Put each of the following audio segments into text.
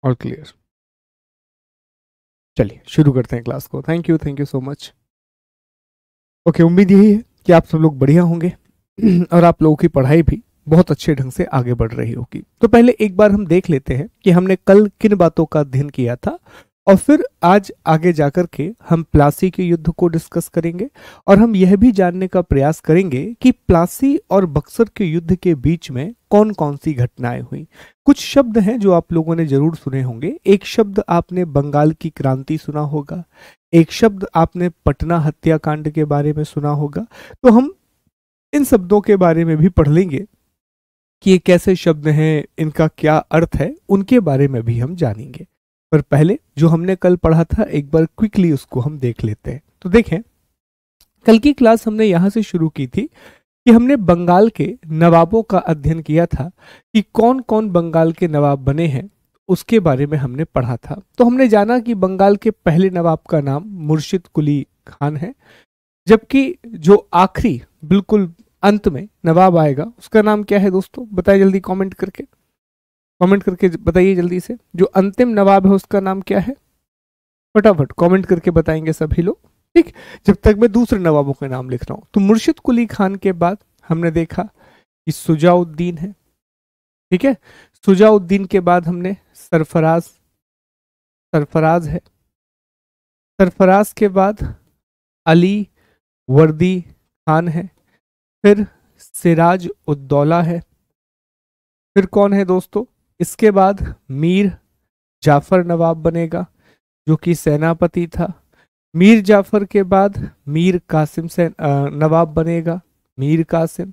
और क्लियर। चलिए शुरू करते हैं क्लास को। Thank you so much. Okay, उम्मीद यही है कि आप सब लोग बढ़िया होंगे और आप लोगों की पढ़ाई भी बहुत अच्छे ढंग से आगे बढ़ रही होगी। तो पहले एक बार हम देख लेते हैं कि हमने कल किन बातों का अध्ययन किया था, और फिर आज आगे जाकर के हम प्लासी के युद्ध को डिस्कस करेंगे और हम यह भी जानने का प्रयास करेंगे कि प्लासी और बक्सर के युद्ध के बीच में कौन कौन सी घटनाएं हुई। कुछ शब्द हैं जो आप लोगों ने जरूर सुने होंगे। एक शब्द आपने बंगाल की क्रांति सुना होगा, एक शब्द आपने पटना हत्याकांड के बारे में सुना होगा। तो हम इन शब्दों के बारे में भी पढ़ लेंगे कि ये कैसे शब्द हैं, इनका क्या अर्थ है, उनके बारे में भी हम जानेंगे। पर पहले जो हमने कल पढ़ा था एक बार क्विकली उसको हम देख लेते हैं। तो देखें, कल की क्लास हमने यहां से शुरू की थी कि हमने बंगाल के नवाबों का अध्ययन किया था कि कौन कौन बंगाल के नवाब बने हैं, उसके बारे में हमने पढ़ा था। तो हमने जाना कि बंगाल के पहले नवाब का नाम मुर्शिद कुली खान है, जबकि जो आखिरी बिल्कुल अंत में नवाब आएगा उसका नाम क्या है दोस्तों, बताइए जल्दी कमेंट करके बताइए जल्दी से। जो अंतिम नवाब है उसका नाम क्या है, फटाफट कमेंट करके बताएंगे सभी लोग, ठीक। जब तक मैं दूसरे नवाबों के नाम लिख रहा हूं, तो मुर्शिद कुली खान के बाद हमने देखा कि सुजाउद्दीन है, ठीक है। सुजाउद्दीन के बाद हमने सरफराज है। सरफराज के बाद अली वर्दी खान है, फिर सिराज उद्दौला है, फिर कौन है दोस्तों, इसके बाद मीर जाफर नवाब बनेगा जो कि सेनापति था। मीर जाफर के बाद मीर कासिम से नवाब बनेगा, मीर कासिम।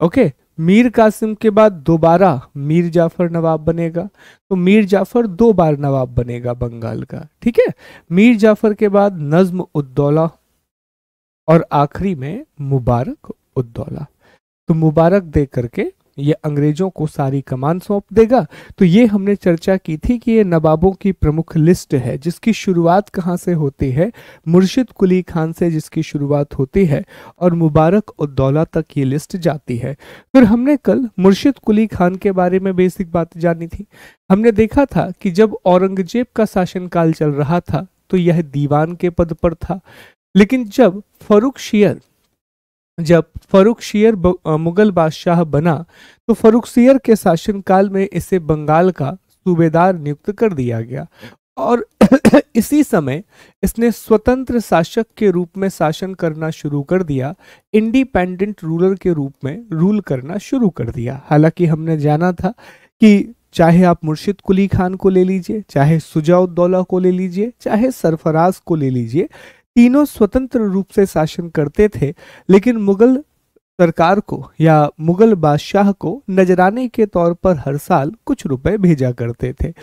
ओके, मीर कासिम के बाद दोबारा मीर जाफर नवाब बनेगा, तो मीर जाफर 2 बार नवाब बनेगा बंगाल का, ठीक है। मीर जाफर के बाद नज्म उद्दौला और आखिरी में मुबारक उद्दौला। तो मुबारक दे करके ये अंग्रेजों को सारी कमान सौंप देगा। तो ये हमने चर्चा की थी कि ये नवाबों की प्रमुख लिस्ट है जिसकी शुरुआत कहाँ से होती है, मुर्शिद कुली खान से जिसकी शुरुआत होती है और मुबारक उद्दौला तक ये लिस्ट जाती है। फिर हमने कल मुर्शिद कुली खान के बारे में बेसिक बात जानी थी। हमने देखा था कि जब औरंगजेब का शासनकाल चल रहा था तो यह दीवान के पद पर था, लेकिन जब फर्रुखशियर मुगल बादशाह बना तो फर्रुखशियर के शासनकाल में इसे बंगाल का सूबेदार नियुक्त कर दिया गया और इसी समय इसने स्वतंत्र शासक के रूप में शासन करना शुरू कर दिया, इंडिपेंडेंट रूलर के रूप में रूल करना शुरू कर दिया। हालांकि हमने जाना था कि चाहे आप मुर्शिद कुली खान को ले लीजिए, चाहे सुजाउद्दौला को ले लीजिए, चाहे सरफराज को ले लीजिए, तीनों स्वतंत्र रूप से शासन करते थे, लेकिन मुगल सरकार को या मुगल बादशाह को नजराने के तौर पर हर साल कुछ रुपए भेजा करते थे।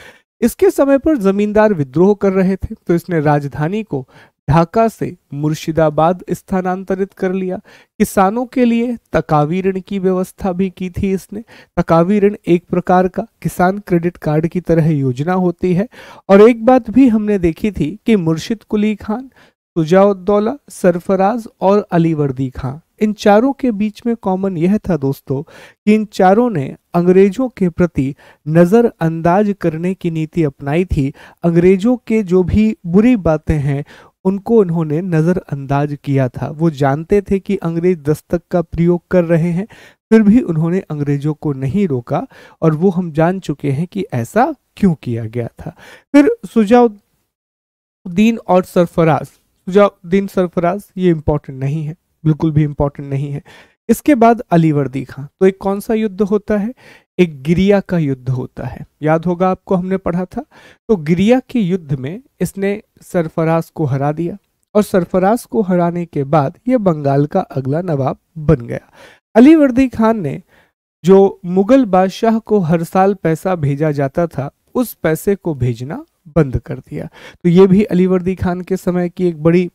इसके समय पर जमींदार विद्रोह कर रहे थे, तो इसने राजधानी को ढाका से मुर्शिदाबाद स्थानांतरित कर लिया। किसानों के लिए तकावी ऋण की व्यवस्था भी की थी इसने। तकावी ऋण एक प्रकार का किसान क्रेडिट कार्ड की तरह योजना होती है। और एक बात भी हमने देखी थी कि मुर्शिद कुली खान, सुजाउद्दौला, सरफराज और अलीवर्दी खां, इन चारों के बीच में कॉमन यह था दोस्तों कि इन चारों ने अंग्रेजों के प्रति नजरअंदाज करने की नीति अपनाई थी। अंग्रेजों के जो भी बुरी बातें हैं उनको उन्होंने नजरअंदाज किया था। वो जानते थे कि अंग्रेज दस्तक का प्रयोग कर रहे हैं, फिर भी उन्होंने अंग्रेजों को नहीं रोका और वो हम जान चुके हैं कि ऐसा क्यों किया गया था। फिर सुजाउद्दीन और सरफराज, सुजाउद्दीन सरफराज ये इंपॉर्टेंट नहीं है, बिल्कुल भी इंपॉर्टेंट नहीं है। इसके बाद अलीवर्दी खां। तो एक कौन सा युद्ध होता है, एक गिरिया का युद्ध होता है, याद होगा आपको हमने पढ़ा था। तो गिरिया के युद्ध में इसने सरफराज को हरा दिया और सरफराज को हराने के बाद ये बंगाल का अगला नवाब बन गया। अलीवर्दी खान ने जो मुगल बादशाह को हर साल पैसा भेजा जाता था उस पैसे को भेजना बंद कर दिया। तो ये भी अलीवर्दी खान के समय की एक बड़ी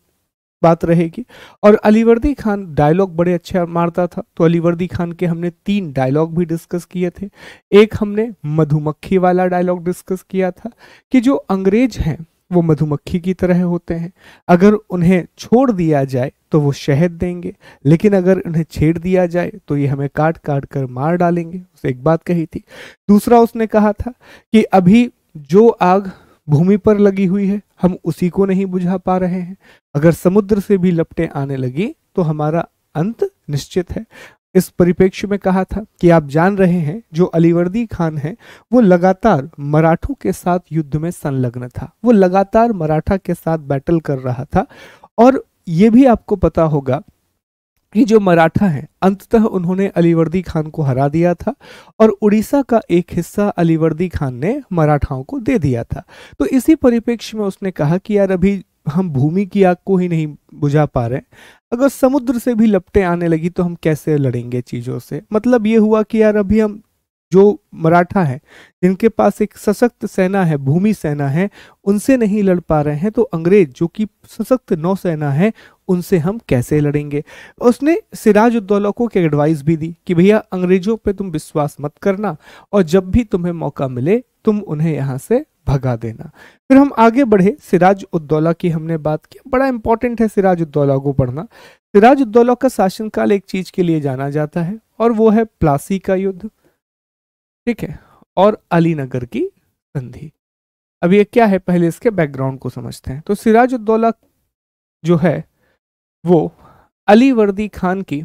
बात रहेगी। और अलीवर्दी खान डायलॉग बड़े अच्छे मारता था, तो अलीवर्दी खान के हमने 3 डायलॉग भी डिस्कस किए थे। एक हमने मधुमक्खी वाला डायलॉग डिस्कस किया था कि जो अंग्रेज हैं वो मधुमक्खी की तरह होते हैं, अगर उन्हें छोड़ दिया जाए तो वो शहद देंगे, लेकिन अगर उन्हें छेड़ दिया जाए तो ये हमें काट काट कर मार डालेंगे। उसे एक बात कही थी। दूसरा उसने कहा था कि अभी जो आग भूमि पर लगी हुई है हम उसी को नहीं बुझा पा रहे हैं, अगर समुद्र से भी लपटें आने लगी तो हमारा अंत निश्चित है। इस परिप्रेक्ष्य में कहा था कि आप जान रहे हैं जो अलीवर्दी खान है वो लगातार मराठों के साथ युद्ध में संलग्न था, वो लगातार मराठा के साथ बैटल कर रहा था। और ये भी आपको पता होगा कि जो मराठा हैं अंततः उन्होंने अलीवर्दी खान को हरा दिया था और उड़ीसा का एक हिस्सा अलीवर्दी खान ने मराठाओं को दे दिया था। तो इसी परिप्रेक्ष्य में उसने कहा कि यार अभी हम भूमि की आग को ही नहीं बुझा पा रहे, अगर समुद्र से भी लपटें आने लगी तो हम कैसे लड़ेंगे चीजों से। मतलब ये हुआ कि यार अभी हम जो मराठा है जिनके पास एक सशक्त सेना है, भूमि सेना है, उनसे नहीं लड़ पा रहे हैं, तो अंग्रेज जो कि सशक्त नौसेना है उनसे हम कैसे लड़ेंगे। उसने सिराज उद्दौला को एक एडवाइस भी दी कि भैया अंग्रेजों पे तुम विश्वास मत करना और जब भी तुम्हें मौका मिले तुम उन्हें यहाँ से भगा देना। फिर हम आगे बढ़े, सिराज उद्दौला की हमने बात की, बड़ा इंपॉर्टेंट है सिराज उद्दौला को पढ़ना। सिराज उद्दौला का शासनकाल एक चीज के लिए जाना जाता है और वो है प्लासी का युद्ध, ठीक है, और अलीनगर की संधि। अब ये क्या है पहले इसके बैकग्राउंड को समझते हैं। तो सिराज उद्दौला जो है वो अलीवर्दी खान की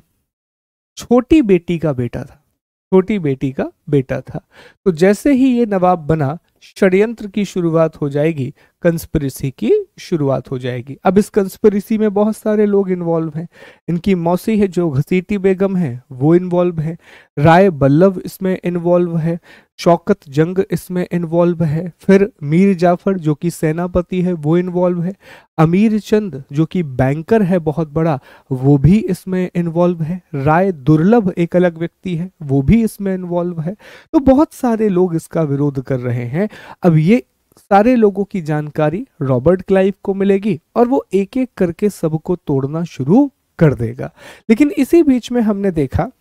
छोटी बेटी का बेटा था, छोटी बेटी का बेटा था। तो जैसे ही ये नवाब बना षड्यंत्र की शुरुआत हो जाएगी, कंस्पिरेसी की शुरुआत हो जाएगी। अब इस कंस्पिरेसी में बहुत सारे लोग इन्वॉल्व हैं। इनकी मौसी है जो घसीटी बेगम है वो इन्वॉल्व है, राय बल्लभ इसमें इन्वॉल्व है, शौकत जंग इसमें इन्वॉल्व है, फिर मीर जाफर जो कि सेनापति है वो इन्वॉल्व है, अमीर चंद जो कि बैंकर है बहुत बड़ा वो भी इसमें इन्वॉल्व है, राय दुर्लभ एक अलग व्यक्ति है वो भी इसमें इन्वॉल्व है। तो बहुत सारे लोग इसका विरोध कर रहे हैं। अब ये सारे लोगों की जानकारी रॉबर्ट क्लाइव को मिलेगी और वो एक एक करके सबको तोड़ना शुरू कर देगा। लेकिन इसी बीच में हमने देखा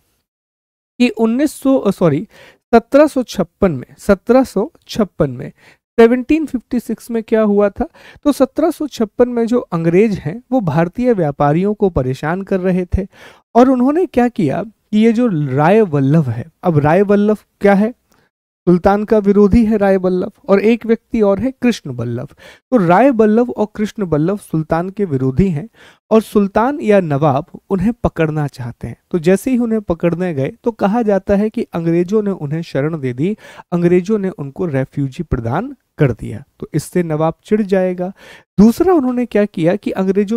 कि 1756 में 1756 में क्या हुआ था। तो 1756 में जो अंग्रेज हैं वो भारतीय व्यापारियों को परेशान कर रहे थे और उन्होंने क्या किया कि ये जो राय वल्लभ है, अब राय वल्लभ क्या है, सुल्तान का विरोधी है राय बल्लभ, और एक व्यक्ति और है कृष्ण बल्लभ। तो राय बल्लभ और कृष्ण बल्लभ सुल्तान के विरोधी हैं और सुल्तान या नवाब उन्हें पकड़ना चाहते हैं। तो जैसे ही उन्हें पकड़ने गए तो कहा जाता है कि अंग्रेजों ने उन्हें शरण दे दी, अंग्रेजों ने उनको रेफ्यूजी प्रदान कर दिया। तो इससे नवाब चिढ़ जाएगा। दूसरा उन्होंने क्या किया कि अंग्रेज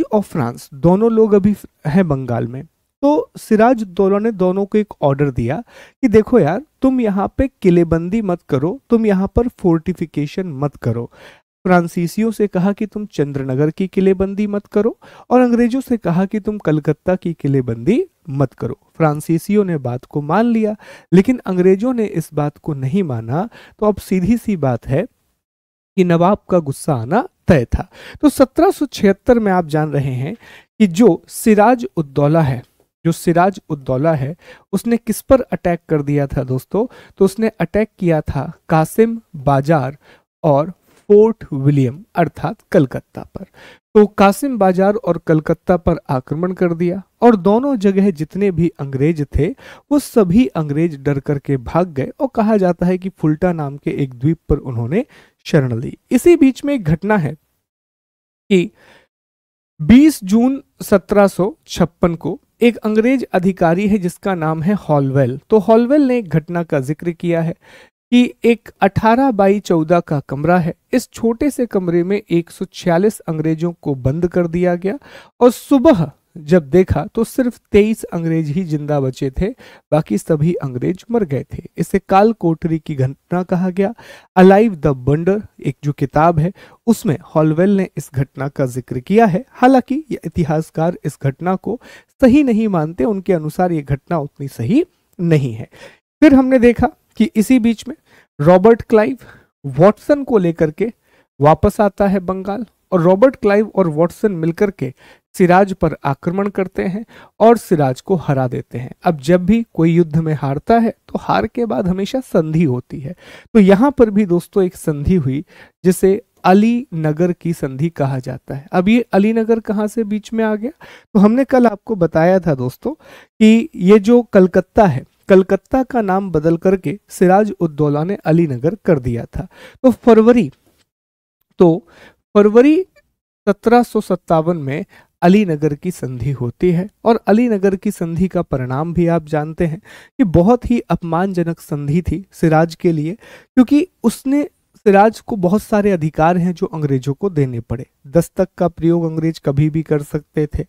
और फ्रांस दोनों लोग अभी हैं बंगाल में, तो सिराज उद्दौला ने दोनों को एक ऑर्डर दिया कि देखो यार तुम यहाँ पे किलेबंदी मत करो, तुम यहाँ पर फोर्टिफिकेशन मत करो। फ्रांसीसियों से कहा कि तुम चंद्रनगर की किलेबंदी मत करो और अंग्रेजों से कहा कि तुम कलकत्ता की किलेबंदी मत करो। फ्रांसीसियों ने बात को मान लिया लेकिन अंग्रेजों ने इस बात को नहीं माना। तो अब सीधी सी बात है कि नवाब का गुस्सा आना तय था। तो 1776 में आप जान रहे हैं कि जो सिराज उद्दौला है उसने किस पर अटैक कर दिया था दोस्तों। तो उसने अटैक किया था कासिम बाजार और फोर्ट विलियम अर्थात कलकत्ता पर। तो कासिम बाजार और कलकत्ता पर आक्रमण कर दिया और दोनों जगह जितने भी अंग्रेज थे वो सभी अंग्रेज डर करके भाग गए और कहा जाता है कि फुल्टा नाम के एक द्वीप पर उन्होंने शरण ली। इसी बीच में एक घटना है कि 20 जून 1756 को एक अंग्रेज अधिकारी है जिसका नाम है हॉलवेल। तो हॉलवेल ने एक घटना का जिक्र किया है कि एक 18 बाई 14 का कमरा है, इस छोटे से कमरे में 146 अंग्रेजों को बंद कर दिया गया और सुबह जब देखा तो सिर्फ 23 अंग्रेज ही जिंदा बचे थे, बाकी सभी अंग्रेज मर गए थे। इसे काल कोठरी की घटना कहा गया। अलाइव द बंडर एक जो किताब है उसमें हॉलवेल ने इस घटना का जिक्र किया है। हालांकि ये इतिहासकार इस घटना को सही नहीं मानते, उनके अनुसार ये घटना उतनी सही नहीं है। फिर हमने देखा कि इसी बीच में रॉबर्ट क्लाइव वॉटसन को लेकर के वापस आता है बंगाल और रॉबर्ट क्लाइव और वॉटसन मिलकर के सिराज पर आक्रमण करते हैं और सिराज को हरा देते हैं। अब जब भी कोई युद्ध में हारता है तो हार के बाद हमेशा संधि होती है। तो यहां पर भी दोस्तों एक संधि हुई जिसे अली नगर की संधि कहा जाता है। अब ये अली नगर कहां से बीच में आ गया, तो हमने कल आपको बताया था दोस्तों कि ये जो कलकत्ता है, कलकत्ता का नाम बदल करके सिराज उद्दौला ने अलीनगर कर दिया था। तो फरवरी 1757 में अलीनगर की संधि होती है, और अलीनगर की संधि का परिणाम भी आप जानते हैं कि बहुत ही अपमानजनक संधि थी सिराज के लिए, क्योंकि उसने सिराज को बहुत सारे अधिकार हैं जो अंग्रेजों को देने पड़े। दस्तक का प्रयोग अंग्रेज कभी भी कर सकते थे,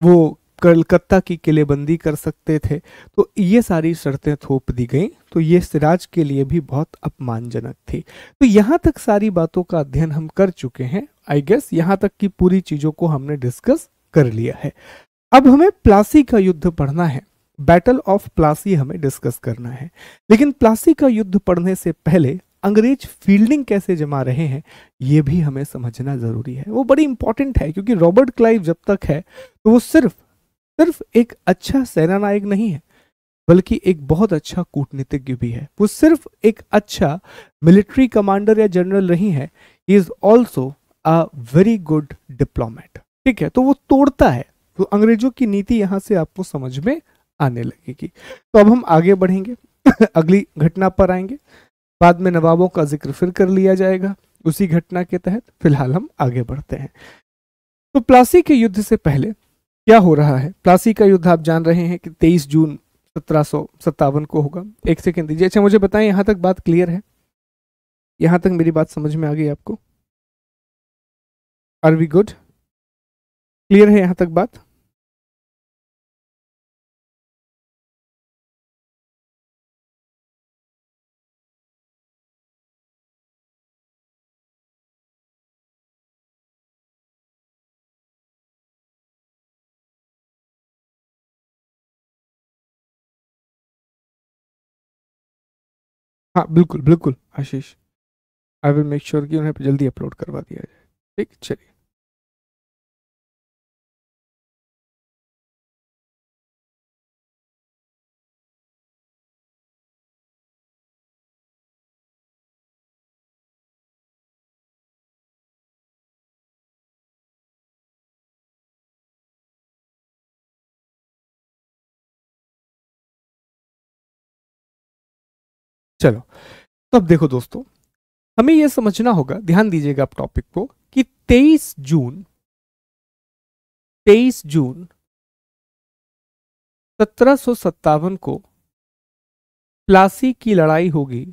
वो कलकत्ता की किलेबंदी कर सकते थे, तो ये सारी शर्तें थोप दी गई, तो ये सिराज के लिए भी बहुत अपमानजनक थी। तो यहाँ तक सारी बातों का अध्ययन हम कर चुके हैं। आई गेस यहाँ तक की पूरी चीजों को हमने डिस्कस कर लिया है। अब हमें प्लासी का युद्ध पढ़ना है, बैटल ऑफ प्लासी हमें डिस्कस करना है। लेकिन प्लासी का युद्ध पढ़ने से पहले अंग्रेज फील्डिंग कैसे जमा रहे हैं ये भी हमें समझना जरूरी है। वो बड़ी इंपॉर्टेंट है, क्योंकि रॉबर्ट क्लाइव जब तक है तो वो सिर्फ एक अच्छा सेनानायक नहीं है, बल्कि एक बहुत अच्छा कूटनीतिज्ञ भी है। वो सिर्फ एक अच्छा मिलिट्री कमांडर या जनरल नहीं है, he is also a very good diplomat. ठीक है, तो वो तोड़ता है, तो अंग्रेजों की नीति यहां से आपको समझ में आने लगेगी। तो अब हम आगे बढ़ेंगे अगली घटना पर आएंगे, बाद में नवाबों का जिक्र फिर कर लिया जाएगा उसी घटना के तहत। फिलहाल हम आगे बढ़ते हैं। तो प्लासी के युद्ध से पहले क्या हो रहा है? प्लासी का युद्ध आप जान रहे हैं कि 23 जून 1757 को होगा। एक सेकेंड दीजिए। अच्छा, मुझे बताएं यहां तक बात क्लियर है? यहां तक मेरी बात समझ में आ गई आपको? Are we good? क्लियर है यहां तक बात? हाँ बिल्कुल बिल्कुल आशीष, आई विल मेक श्योर कि उन्हें जल्दी अपलोड करवा दिया जाए। ठीक, चलिए। चलो, तो अब देखो दोस्तों, हमें यह समझना होगा, ध्यान दीजिएगा आप टॉपिक को, कि 23 जून 1757 को प्लासी की लड़ाई होगी,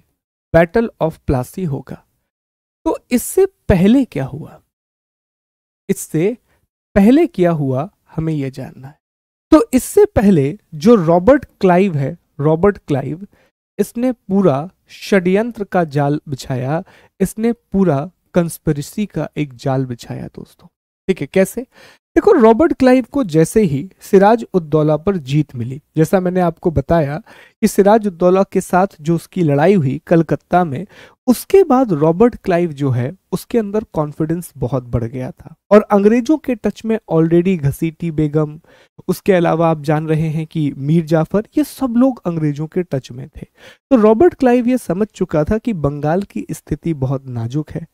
बैटल ऑफ प्लासी होगा। तो इससे पहले क्या हुआ? इससे पहले क्या हुआ हमें यह जानना है। तो इससे पहले जो रॉबर्ट क्लाइव है, रॉबर्ट क्लाइव, इसने पूरा षड्यंत्र का जाल बिछाया, इसने पूरा कंस्पिरेसी का एक जाल बिछाया दोस्तों। ठीक है, कैसे? देखो, रॉबर्ट क्लाइव को जैसे ही सिराज उद्दौला पर जीत मिली, जैसा मैंने आपको बताया कि सिराज उद्दौला के साथ जो उसकी लड़ाई हुई कलकत्ता में, उसके बाद रॉबर्ट क्लाइव जो है उसके अंदर कॉन्फिडेंस बहुत बढ़ गया था, और अंग्रेजों के टच में ऑलरेडी घसीटी बेगम, उसके अलावा आप जान रहे हैं कि मीर जाफर, ये सब लोग अंग्रेजों के टच में थे। तो रॉबर्ट क्लाइव ये समझ चुका था कि बंगाल की स्थिति बहुत नाजुक है।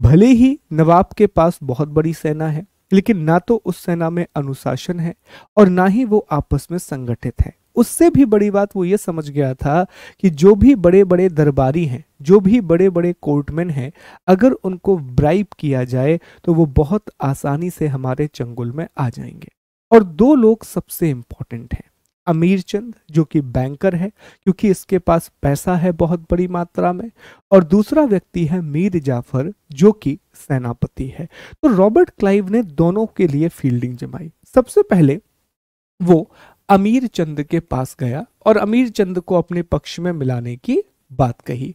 भले ही नवाब के पास बहुत बड़ी सेना है, लेकिन ना तो उस सेना में अनुशासन है और ना ही वो आपस में संगठित है। उससे भी बड़ी बात वो ये समझ गया था कि जो भी बड़े बड़े दरबारी हैं, जो भी बड़े बड़े कोर्टमैन हैं, अगर उनको ब्राइब किया जाए तो वो बहुत आसानी से हमारे चंगुल में आ जाएंगे। और दो लोग सबसे इंपॉर्टेंट हैं, अमीर चंद जो कि बैंकर है क्योंकि इसके पास पैसा है बहुत बड़ी मात्रा में, और दूसरा व्यक्ति है मीर जाफर जो कि सेनापति है। तो रॉबर्ट क्लाइव ने दोनों के लिए फील्डिंग जमाई। सबसे पहले वो अमीर चंद के पास गया और अमीर चंद को अपने पक्ष में मिलाने की बात कही।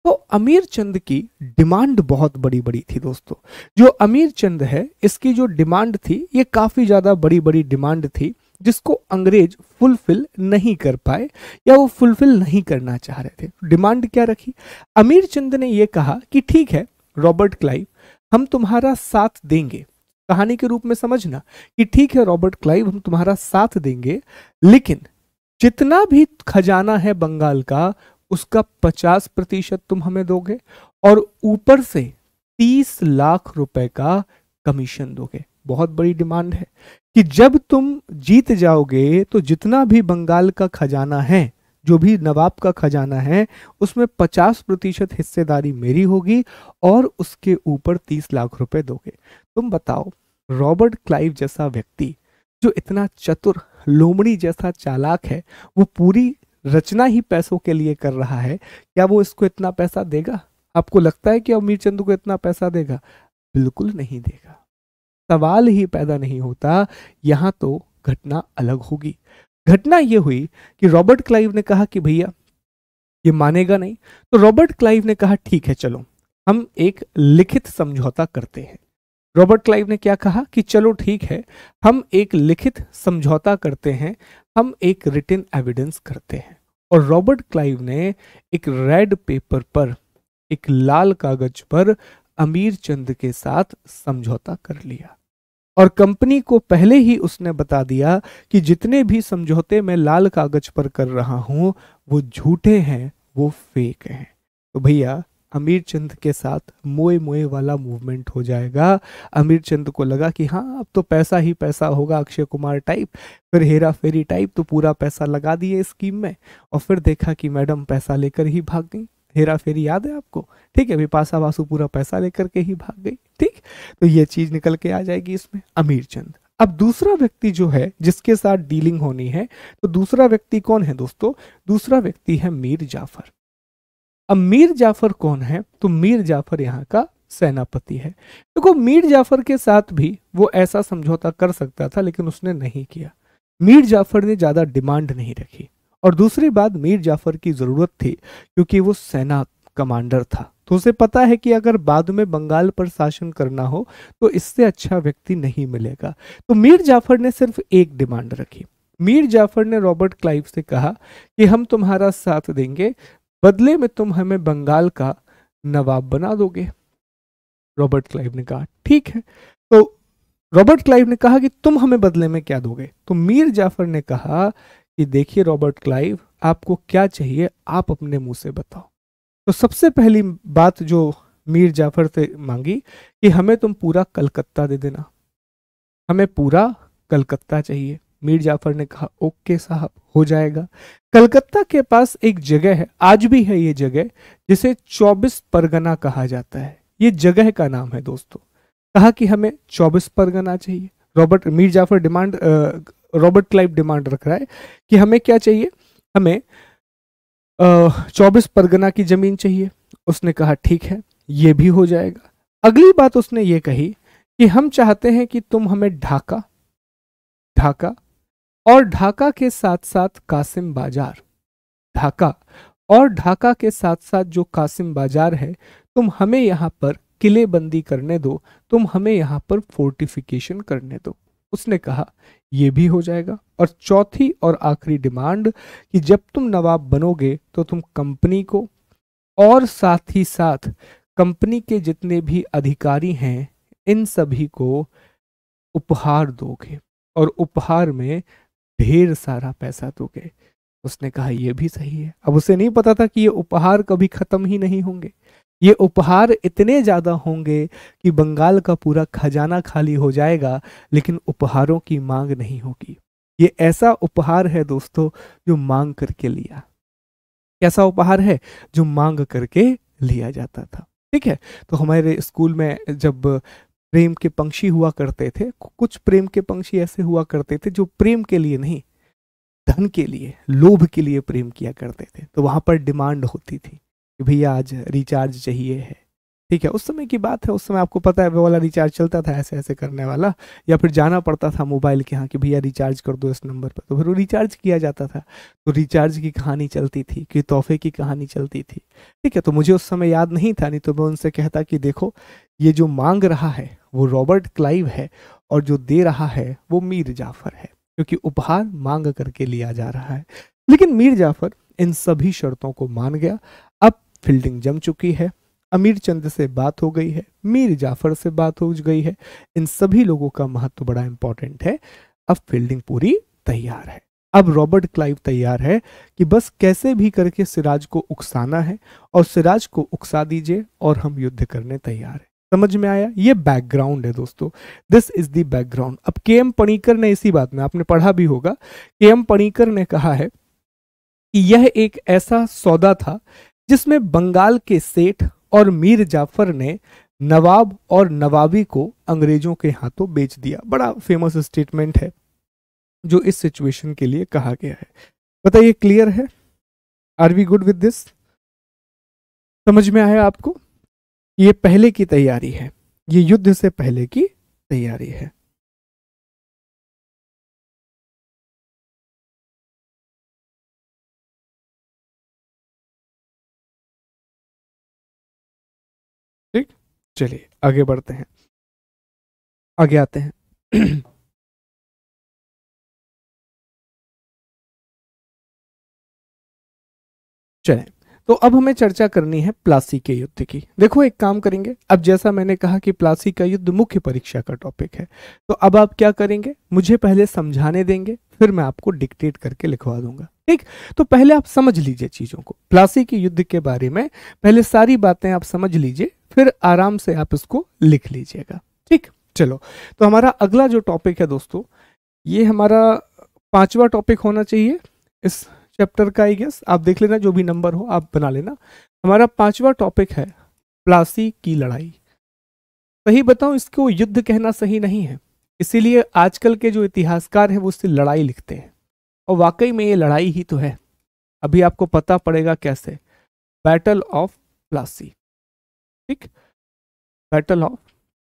तो अमीर चंद की डिमांड बहुत बड़ी बड़ी थी दोस्तों। जो अमीर चंद है, इसकी जो डिमांड थी ये काफी ज्यादा बड़ी बड़ी डिमांड थी, जिसको अंग्रेज फुलफिल नहीं कर पाए या वो फुलफिल नहीं करना चाह रहे थे। डिमांड क्या रखी? अमीर चंद ने यह कहा कि ठीक है रॉबर्ट क्लाइव, हम तुम्हारा साथ देंगे। कहानी के रूप में समझना कि ठीक है रॉबर्ट क्लाइव, हम तुम्हारा साथ देंगे, लेकिन जितना भी खजाना है बंगाल का उसका 50% तुम हमें दोगे और ऊपर से 30 लाख रुपए का कमीशन दोगे। बहुत बड़ी डिमांड है कि जब तुम जीत जाओगे तो जितना भी बंगाल का खजाना है जो भी नवाब का खजाना है उसमें 50% हिस्सेदारी मेरी होगी और उसके ऊपर 30 लाख रुपए दोगे। तुम बताओ, रॉबर्ट क्लाइव जैसा व्यक्ति जो इतना चतुर, लोमड़ी जैसा चालाक है, वो पूरी रचना ही पैसों के लिए कर रहा है, क्या वो इसको इतना पैसा देगा? आपको लगता है कि अमीर चंद को इतना पैसा देगा? बिल्कुल नहीं देगा। सवाल ही पैदा नहीं होता। यहां तो घटना अलग होगी। घटना यह हुई कि रॉबर्ट क्लाइव ने कहा कि भैया ये मानेगा नहीं। तो रॉबर्ट क्लाइव ने कहा ठीक है, चलो हम एक लिखित समझौता करते हैं। रॉबर्ट क्लाइव ने क्या कहा कि चलो ठीक है, हम एक लिखित समझौता करते हैं, हम एक रिटन एविडेंस करते हैं। और रॉबर्ट क्लाइव ने एक रेड पेपर पर, एक लाल कागज पर अमीर चंद के साथ समझौता कर लिया और कंपनी को पहले ही उसने बता दिया कि जितने भी समझौते मैं लाल कागज पर कर रहा हूं वो झूठे हैं, वो फेक हैं। तो भैया अमीर चंद के साथ मोए मोए वाला मूवमेंट हो जाएगा। अमीर चंद को लगा कि हाँ अब तो पैसा ही पैसा होगा, अक्षय कुमार टाइप, फिर हेरा फेरी टाइप, तो पूरा पैसा लगा दिए स्कीम में। और फिर देखा कि मैडम पैसा लेकर ही भाग गई। हेरा फेरी याद है आपको? ठीक है, बिपाशा बासु पूरा पैसा लेकर के ही भाग गई। ठीक, तो ये चीज निकल के आ जाएगी इसमें। अमीर चंद। अब दूसरा व्यक्ति जो है जिसके साथ डीलिंग होनी है, तो दूसरा व्यक्ति कौन है दोस्तों? दूसरा व्यक्ति है मीर जाफर। अब मीर जाफर कौन है? तो मीर जाफर यहाँ का सेनापति है। देखो मीर जाफर के साथ भी वो ऐसा समझौता कर सकता था, लेकिन उसने नहीं किया। मीर जाफर ने ज्यादा डिमांड नहीं रखी। और दूसरी बात, मीर जाफर की जरूरत थी क्योंकि वो सेना कमांडर था, तो उसे पता है कि अगर बाद में बंगाल पर शासन करना हो तो इससे अच्छा व्यक्ति नहीं मिलेगा। तो मीर जाफर ने सिर्फ एक डिमांड रखी। मीर जाफर ने रॉबर्ट क्लाइव से कहा कि हम तुम्हारा साथ देंगे, बदले में तुम हमें बंगाल का नवाब बना दोगे। रॉबर्ट क्लाइव ने कहा ठीक है। तो रॉबर्ट क्लाइव ने कहा कि तुम हमें बदले में क्या दोगे? तो मीर जाफर ने कहा कि देखिए रॉबर्ट क्लाइव, आपको क्या चाहिए आप अपने मुंह से बताओ। तो सबसे पहली बात जो मीर जाफर से मांगी कि हमें तुम पूरा कलकत्ता दे देना, हमें पूरा कलकत्ता चाहिए। मीर जाफर ने कहा ओके साहब, हो जाएगा। कलकत्ता के पास एक जगह है, आज भी है ये जगह, जिसे 24 परगना कहा जाता है। ये जगह का नाम है दोस्तों। कहा कि हमें 24 परगना चाहिए। Mir Jafar demand, Robert Clive demand रख रहा है कि हमें क्या चाहिए? हमें 24 परगना की जमीन चाहिए। उसने कहा ठीक है, ये भी हो जाएगा। अगली बात उसने ये कही कि हम चाहते हैं कि तुम हमें ढाका और ढाका के साथ साथ कासिम बाजार, ढाका और ढाका के साथ साथ जो कासिम बाजार है, तुम हमें यहाँ पर किलेबंदी करने दो, तुम हमें यहाँ पर फोर्टिफिकेशन करने दो। उसने कहा ये भी हो जाएगा। और चौथी और आखिरी डिमांड कि जब तुम नवाब बनोगे तो तुम कंपनी को और साथ ही साथ कंपनी के जितने भी अधिकारी हैं इन सभी को उपहार दोगे और उपहार में ढेर सारा पैसा दोगे। उसने कहा यह भी सही है। अब उसे नहीं पता था कि ये उपहार कभी खत्म ही नहीं होंगे। ये उपहार इतने ज्यादा होंगे कि बंगाल का पूरा खजाना खाली हो जाएगा, लेकिन उपहारों की मांग नहीं होगी। ये ऐसा उपहार है दोस्तों जो मांग करके लिया। कैसा उपहार है? जो मांग करके लिया जाता था। ठीक है, तो हमारे स्कूल में जब प्रेम के पंछी हुआ करते थे, कुछ प्रेम के पंछी ऐसे हुआ करते थे जो प्रेम के लिए नहीं, धन के लिए, लोभ के लिए प्रेम किया करते थे। तो वहां पर डिमांड होती थी कि भैया आज रिचार्ज चाहिए है। ठीक है, उस समय की बात है, उस समय आपको पता है वो वाला रिचार्ज चलता था ऐसे ऐसे करने वाला, या फिर जाना पड़ता था मोबाइल के यहाँ कि भैया रिचार्ज कर दो इस नंबर पर, तो फिर वो रिचार्ज किया जाता था। तो रिचार्ज की कहानी चलती थी कि तोहफे की कहानी चलती थी। ठीक है, तो मुझे उस समय याद नहीं था, नहीं तो मैं उनसे कहता कि देखो ये जो मांग रहा है वो रॉबर्ट क्लाइव है और जो दे रहा है वो मीर जाफर है, क्योंकि उपहार मांग करके लिया जा रहा है। लेकिन मीर जाफर इन सभी शर्तों को मान गया। अब फील्डिंग जम चुकी है, अमीर चंद से बात हो गई है, मीर जाफर से बात हो गई है, इन सभी लोगों का महत्व बड़ा इंपॉर्टेंट है। अब फील्डिंग पूरी तैयार है। अब रॉबर्ट क्लाइव तैयार है कि बस कैसे भी करके सिराज को उकसाना है और सिराज को उकसा दीजिए और हम युद्ध करने तैयार है। समझ में आया? ये बैकग्राउंड है दोस्तों, दिस इज द बैकग्राउंड। अब के एम पणिकर ने इसी बात में, आपने पढ़ा भी होगा, के एम पणिकर ने कहा है कि यह एक ऐसा सौदा था जिसमें बंगाल के सेठ और मीर जाफर ने नवाब और नवाबी को अंग्रेजों के हाथों बेच दिया। बड़ा फेमस स्टेटमेंट है जो इस सिचुएशन के लिए कहा गया है। बताइए, क्लियर है? Are we good with this? समझ में आया आपको? ये पहले की तैयारी है, ये युद्ध से पहले की तैयारी है। ठीक, चलिए आगे बढ़ते हैं, आगे आते हैं। चलें, तो अब हमें चर्चा करनी है प्लासी के युद्ध की। देखो, एक काम करेंगे, अब जैसा मैंने कहा कि प्लासी का युद्ध मुख्य परीक्षा का टॉपिक है, तो अब आप क्या करेंगे, मुझे पहले समझाने देंगे, फिर मैं आपको डिक्टेट करके लिखवा दूंगा। ठीक, तो पहले आप समझ लीजिए चीजों को, प्लासी के युद्ध के बारे में पहले सारी बातें आप समझ लीजिए, फिर आराम से आप इसको लिख लीजिएगा। ठीक, चलो, तो हमारा अगला जो टॉपिक है दोस्तों, ये हमारा पांचवा टॉपिक होना चाहिए इस चैप्टर का। आई गेस आप देख लेना, जो भी नंबर हो आप बना लेना। हमारा पांचवा टॉपिक है प्लासी की लड़ाई। सही बताऊं, इसको युद्ध कहना सही नहीं है, इसीलिए आजकल के जो इतिहासकार हैं वो उससे लड़ाई लिखते हैं, और वाकई में ये लड़ाई ही तो है। अभी आपको पता पड़ेगा कैसे। Battle of Plassey. ठीक, बैटल ऑफ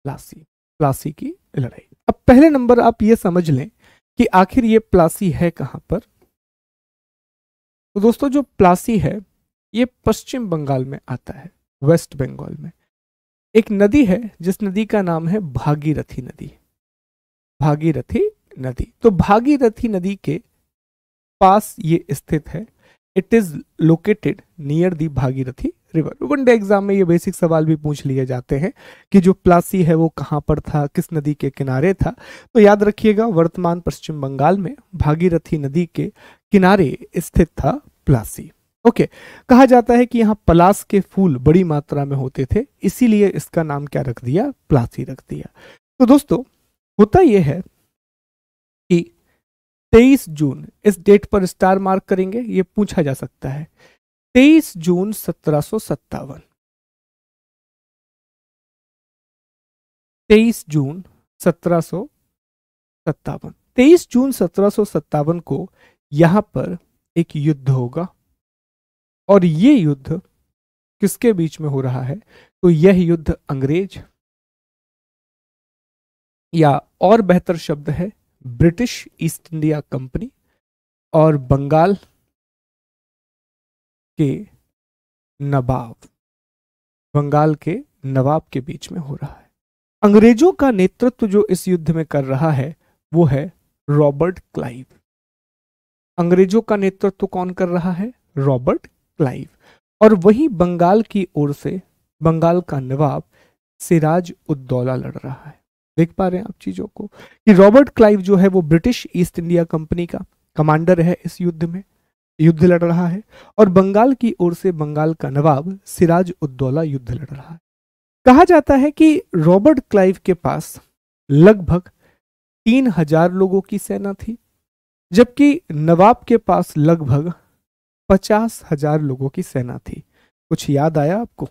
प्लासी, प्लासी की लड़ाई। अब पहले नंबर आप ये समझ लें कि आखिर ये प्लासी है कहां पर। तो दोस्तों, जो प्लासी है ये पश्चिम बंगाल में आता है, वेस्ट बंगाल में। एक नदी है जिस नदी का नाम है भागीरथी नदी। भागीरथी नदी, तो भागीरथी नदी के पास ये स्थित है। It is located near the Bhagirathi river. One day exam में ये बेसिक सवाल भी पूछ लिए जाते हैं कि जो प्लासी है वो कहाँ पर था, किस नदी के किनारे था। तो याद रखिएगा, वर्तमान पश्चिम बंगाल में भागीरथी नदी के किनारे स्थित था प्लासी। ओके, कहा जाता है कि यहाँ पलास के फूल बड़ी मात्रा में होते थे, इसीलिए इसका नाम क्या रख दिया, प्लासी रख दिया। तो दोस्तों, होता यह है कि 23 जून, इस डेट पर स्टार मार्क करेंगे, ये पूछा जा सकता है। 23 जून 1757, 23 जून 1757, 23 जून 1757 को यहां पर एक युद्ध होगा। और ये युद्ध किसके बीच में हो रहा है, तो यह युद्ध अंग्रेज, या और बेहतर शब्द है ब्रिटिश ईस्ट इंडिया कंपनी, और बंगाल के नवाब, बंगाल के नवाब के बीच में हो रहा है। अंग्रेजों का नेतृत्व जो इस युद्ध में कर रहा है वो है रॉबर्ट क्लाइव। अंग्रेजों का नेतृत्व कौन कर रहा है, रॉबर्ट क्लाइव। और वहीं बंगाल की ओर से बंगाल का नवाब सिराज उद्दौला लड़ रहा है। देख पा रहे हैं आप चीजों को कि रॉबर्ट क्लाइव जो है वो ब्रिटिश ईस्ट इंडिया कंपनी का कमांडर है, इस युद्ध में युद्ध लड़ रहा है, और बंगाल की ओर से बंगाल का नवाब सिराज उद्दौला युद्ध लड़ रहा है। कहा जाता है कि रॉबर्ट क्लाइव के पास लगभग 3000 लोगों की सेना थी, जबकि नवाब के पास लगभग 50,000 लोगों की सेना थी। कुछ याद आया आपको?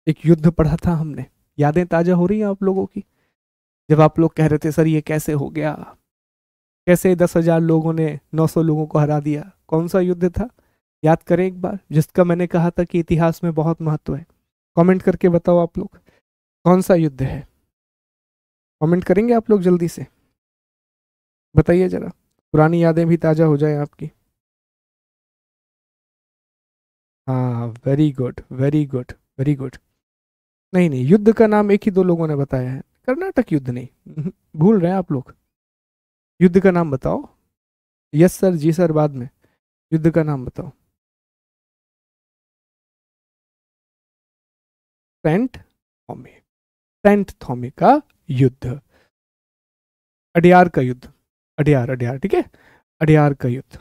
एक युद्ध पढ़ा था हमने, यादें ताजा हो रही हैं आप लोगों की? जब आप लोग कह रहे थे सर ये कैसे हो गया, कैसे 10,000 लोगों ने 900 लोगों को हरा दिया, कौन सा युद्ध था? याद करें एक बार, जिसका मैंने कहा था कि इतिहास में बहुत महत्व है। कमेंट करके बताओ आप लोग, कौन सा युद्ध है? कमेंट करेंगे आप लोग जल्दी से, बताइए जरा, पुरानी यादें भी ताजा हो जाए आपकी। हाँ, very good very good very good. नहीं नहीं, युद्ध का नाम एक ही दो लोगों ने बताया है, कर्नाटक युद्ध नहीं। भूल रहे हैं आप लोग, युद्ध का नाम बताओ। यस सर, जी सर, बाद में युद्ध का नाम बताओ। सेंट थॉमे, सेंट थॉमे का युद्ध, अडियार का युद्ध, अडियार अडियार, ठीक है, अडियार का युद्ध।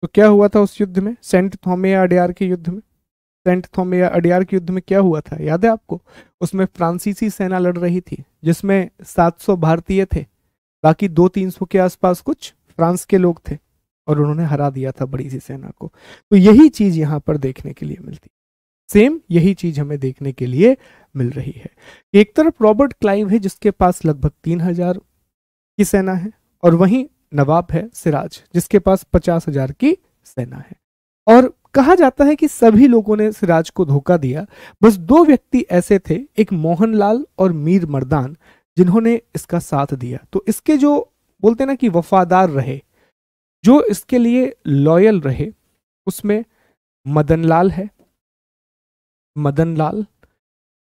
तो क्या हुआ था उस युद्ध में, सेंट थॉमे अडयार के युद्ध में? सेंट थॉमे अडयार के युद्ध में क्या हुआ था, याद है आपको? उसमें फ्रांसीसी सेना लड़ रही थी, जिसमें 700 भारतीय थे, बाकी 200-300 के आसपास कुछ फ्रांस के लोग थे, और उन्होंने हरा दिया था बड़ी सी सेना को। तो यही चीज यहां पर देखने के लिए मिलती, सेम यही चीज हमें देखने के लिए मिल रही है। एक तरफ रॉबर्ट क्लाइव है जिसके पास लगभग 3000 की सेना है, और वहीं नवाब है सिराज जिसके पास 50,000 की सेना है। और कहा जाता है कि सभी लोगों ने सिराज को धोखा दिया, बस दो व्यक्ति ऐसे थे, एक मोहनलाल और मीर मर्दान, जिन्होंने इसका साथ दिया। तो इसके जो बोलते ना कि वफादार रहे, जो इसके लिए लॉयल रहे, उसमें मदनलाल है, मदनलाल,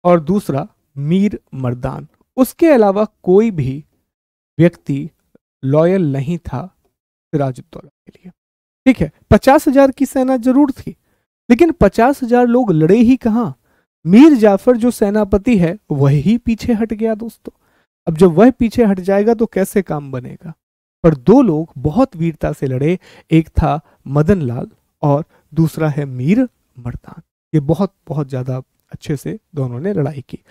और दूसरा मीर मर्दान। उसके अलावा कोई भी व्यक्ति लॉयल नहीं था सिराजुद्दौला के लिए। ठीक है, 50,000 की सेना जरूर थी, लेकिन 50,000 लोग लड़े ही कहां? मीर जाफर जो सेनापति है वही पीछे हट गया दोस्तों। अब जब वह पीछे हट जाएगा तो कैसे काम बनेगा? पर दो लोग बहुत वीरता से लड़े, एक था मदन लाल और दूसरा है मीर मर्दान। ये बहुत बहुत ज्यादा अच्छे से दोनों ने लड़ाई की।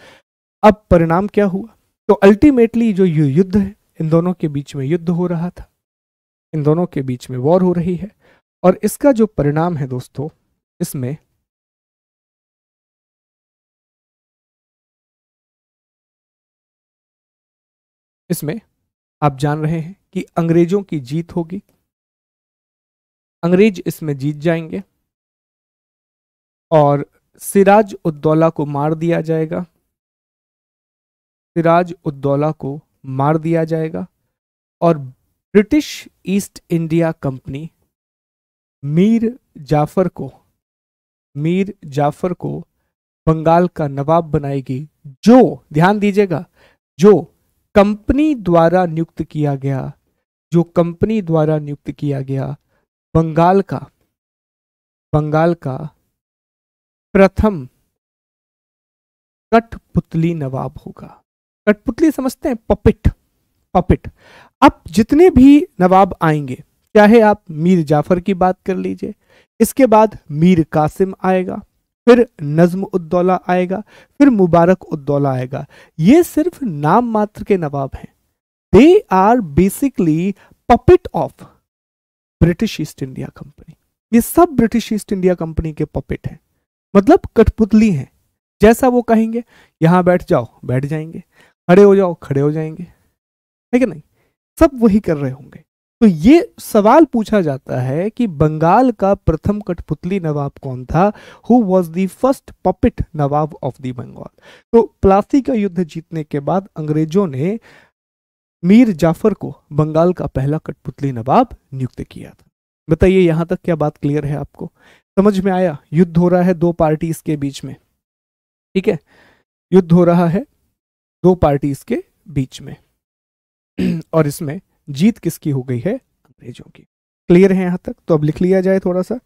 अब परिणाम क्या हुआ? तो अल्टीमेटली जो ये युद्ध है, इन दोनों के बीच में युद्ध हो रहा था, इन दोनों के बीच में वॉर हो रही है, और इसका जो परिणाम है दोस्तों, इसमें आप जान रहे हैं कि अंग्रेजों की जीत होगी, अंग्रेज इसमें जीत जाएंगे, और सिराज उद्दौला को मार दिया जाएगा, सिराज उद्दौला को मार दिया जाएगा, और British East India company Mir Jafar को, मीर जाफर को बंगाल का नवाब बनाएगी, जो, ध्यान दीजिएगा, जो कंपनी द्वारा नियुक्त किया गया, जो कंपनी द्वारा नियुक्त किया गया बंगाल का, बंगाल का प्रथम कठपुतली नवाब होगा। कठपुतली समझते हैं? Puppet, puppet. अब जितने भी नवाब आएंगे, चाहे आप मीर जाफर की बात कर लीजिए, इसके बाद मीर कासिम आएगा, फिर नज्म उद्दौला आएगा, फिर मुबारक उद्दौला आएगा, ये सिर्फ नाम मात्र के नवाब हैं। They are basically puppet of British East India company. ये सब ब्रिटिश ईस्ट इंडिया कंपनी के पपिट हैं, मतलब कठपुतली हैं। जैसा वो कहेंगे, यहां बैठ जाओ बैठ जाएंगे, खड़े हो जाओ खड़े हो जाएंगे, है कि नहीं? सब वही कर रहे होंगे। तो ये सवाल पूछा जाता है कि बंगाल का प्रथम कठपुतली नवाब कौन था? Who was the first puppet nawab of the Bengal? तो प्लासी का युद्ध जीतने के बाद अंग्रेजों ने मीर जाफर को बंगाल का पहला कठपुतली नवाब नियुक्त किया था। बताइए यहां तक क्या बात क्लियर है आपको? समझ में आया? युद्ध हो रहा है दो पार्टीज के बीच में, ठीक है, युद्ध हो रहा है दो पार्टीज के बीच में, और इसमें जीत किसकी हो गई है? अंग्रेजों की। क्लियर है यहां तक? तो अब लिख लिया जाए थोड़ा सा,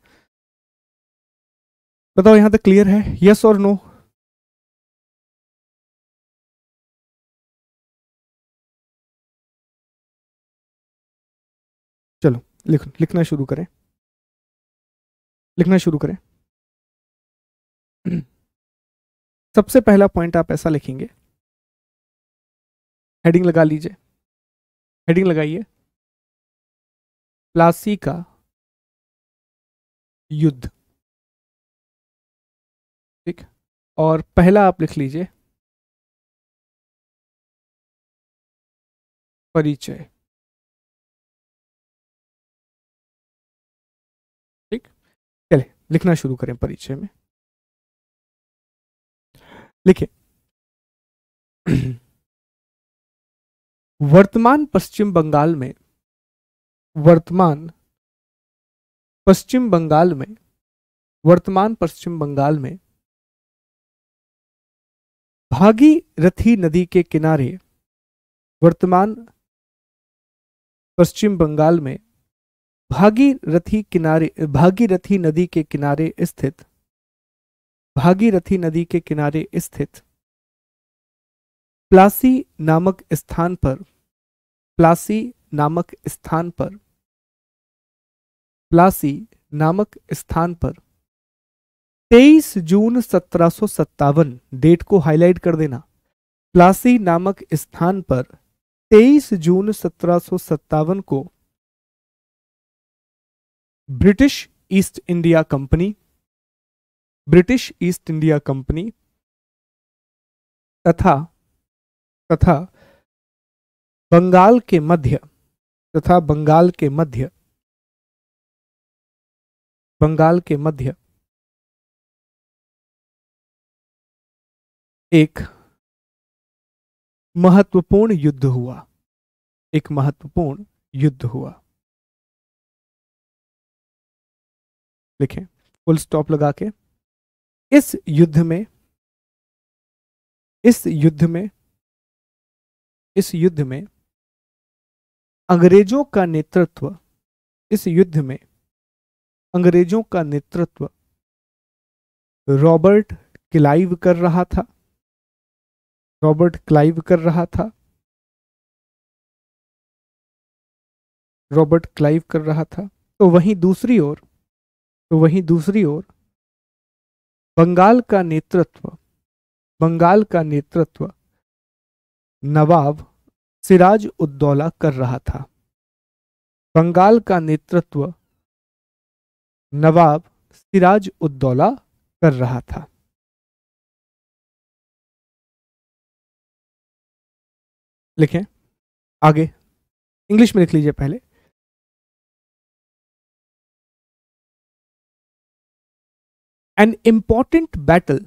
बताओ यहां तक क्लियर है, यस और नो? चलो लिखना शुरू करें, लिखना शुरू करें। सबसे पहला पॉइंट आप ऐसा लिखेंगे, हेडिंग लगा लीजिए, हेडिंग लगाइए, प्लासी का युद्ध, ठीक। और पहला आप लिख लीजिए परिचय, ठीक। चले लिखना शुरू करें परिचय में, लिखिए। वर्तमान पश्चिम बंगाल में, वर्तमान पश्चिम बंगाल में, वर्तमान पश्चिम बंगाल में भागीरथी नदी के किनारे, वर्तमान पश्चिम बंगाल में भागीरथी नदी के किनारे स्थित, भागीरथी नदी के किनारे स्थित प्लासी नामक स्थान पर, प्लासी नामक स्थान पर, प्लासी नामक स्थान पर 23 जून 1757, डेट को हाईलाइट कर देना, प्लासी नामक स्थान पर 23 जून 1757 को ब्रिटिश ईस्ट इंडिया कंपनी तथा तथा बंगाल के मध्य एक महत्वपूर्ण युद्ध हुआ। लिखें फुल स्टॉप लगा के। इस युद्ध में अंग्रेजों का नेतृत्व रॉबर्ट क्लाइव कर रहा था। तो वहीं दूसरी ओर बंगाल का नेतृत्व नवाब सिराज उद्दौला कर रहा था। लिखें आगे, इंग्लिश में लिख लीजिए पहले। An important battle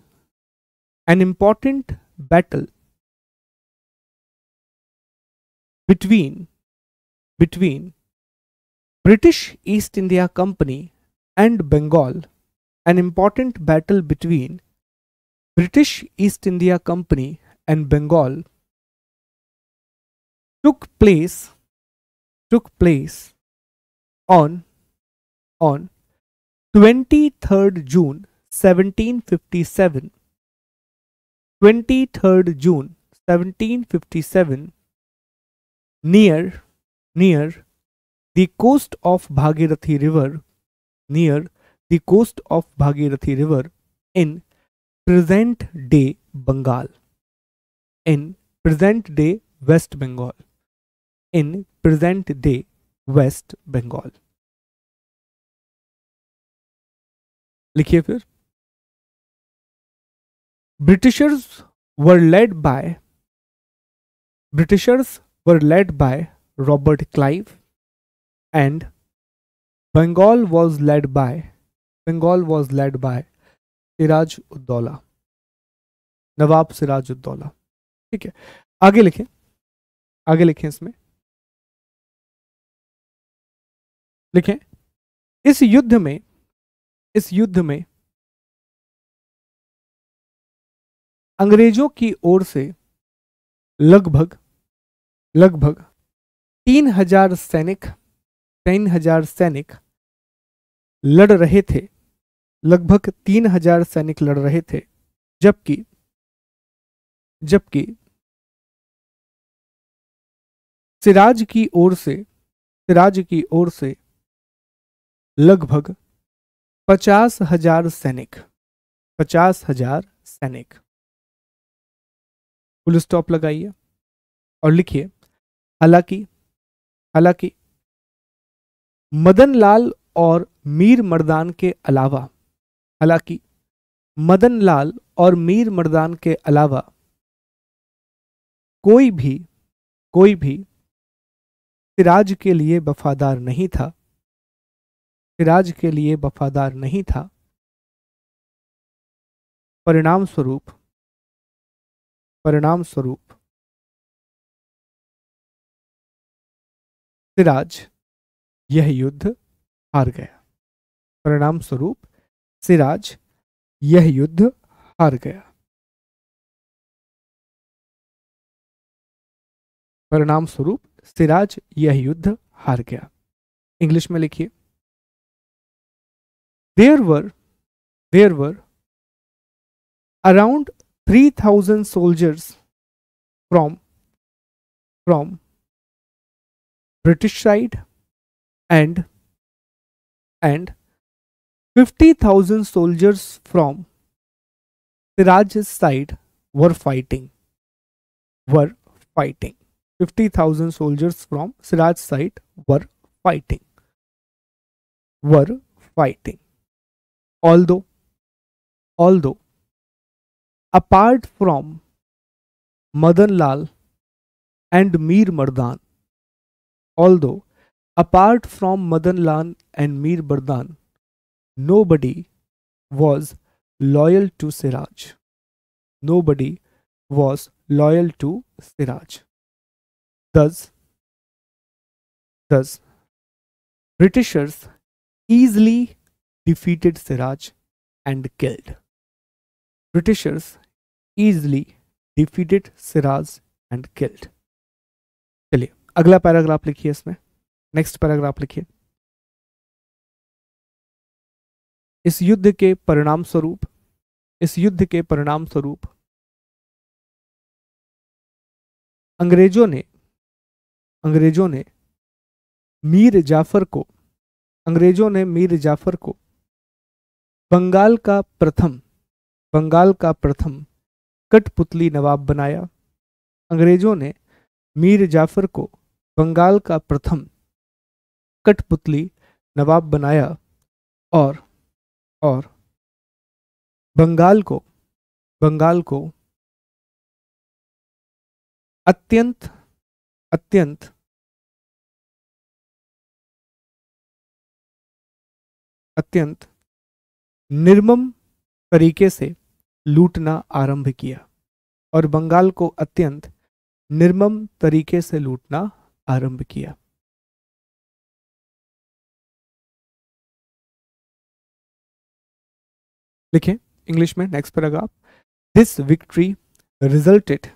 between British East India Company and Bengal, took place on 23rd June 1757 near the coast of Bhagirathi River in present day West Bengal। लिखिए फिर। Britishers were led by Robert Clive and Bengal was led by Siraj ud-Daula, नवाब सिराज उद्दौला। ठीक है, आगे लिखें इसमें। लिखें इस युद्ध में अंग्रेजों की ओर से लगभग 3000 सैनिक लड़ रहे थे। जबकि सिराज की ओर से लगभग 50,000 सैनिक। फुल स्टॉप लगाइए और लिखिए, हालांकि मदन लाल और मीर मर्दान के अलावा कोई भी सिराज के लिए वफादार नहीं था। परिणाम स्वरूप सिराज यह युद्ध हार गया। इंग्लिश में लिखिए। There were around 3,000 soldiers from British side and 50,000 soldiers from Siraj's side were fighting. Were fighting. 50,000 soldiers from Siraj's side were fighting. Were fighting. Although, apart from Madan Lal and Mir Mardan, although apart from Madan Lal and Mir Mardan, nobody was loyal to Siraj. Nobody was loyal to Siraj. Thus, Britishers easily defeated Siraj and killed. Britishers easily defeated Siraj and killed. चलिए अगला paragraph लिखिए, इसमें next paragraph लिखिए। इस युद्ध के परिणाम स्वरूप अंग्रेजों ने मीर जाफर को बंगाल का प्रथम कठपुतली नवाब बनाया। अंग्रेजों ने मीर जाफर को बंगाल का प्रथम कठपुतली नवाब बनाया और बंगाल को अत्यंत निर्मम तरीके से लूटना आरंभ किया। और बंगाल को अत्यंत निर्मम तरीके से लूटना आरंभ किया। लिखें इंग्लिश में next paragraph. This victory resulted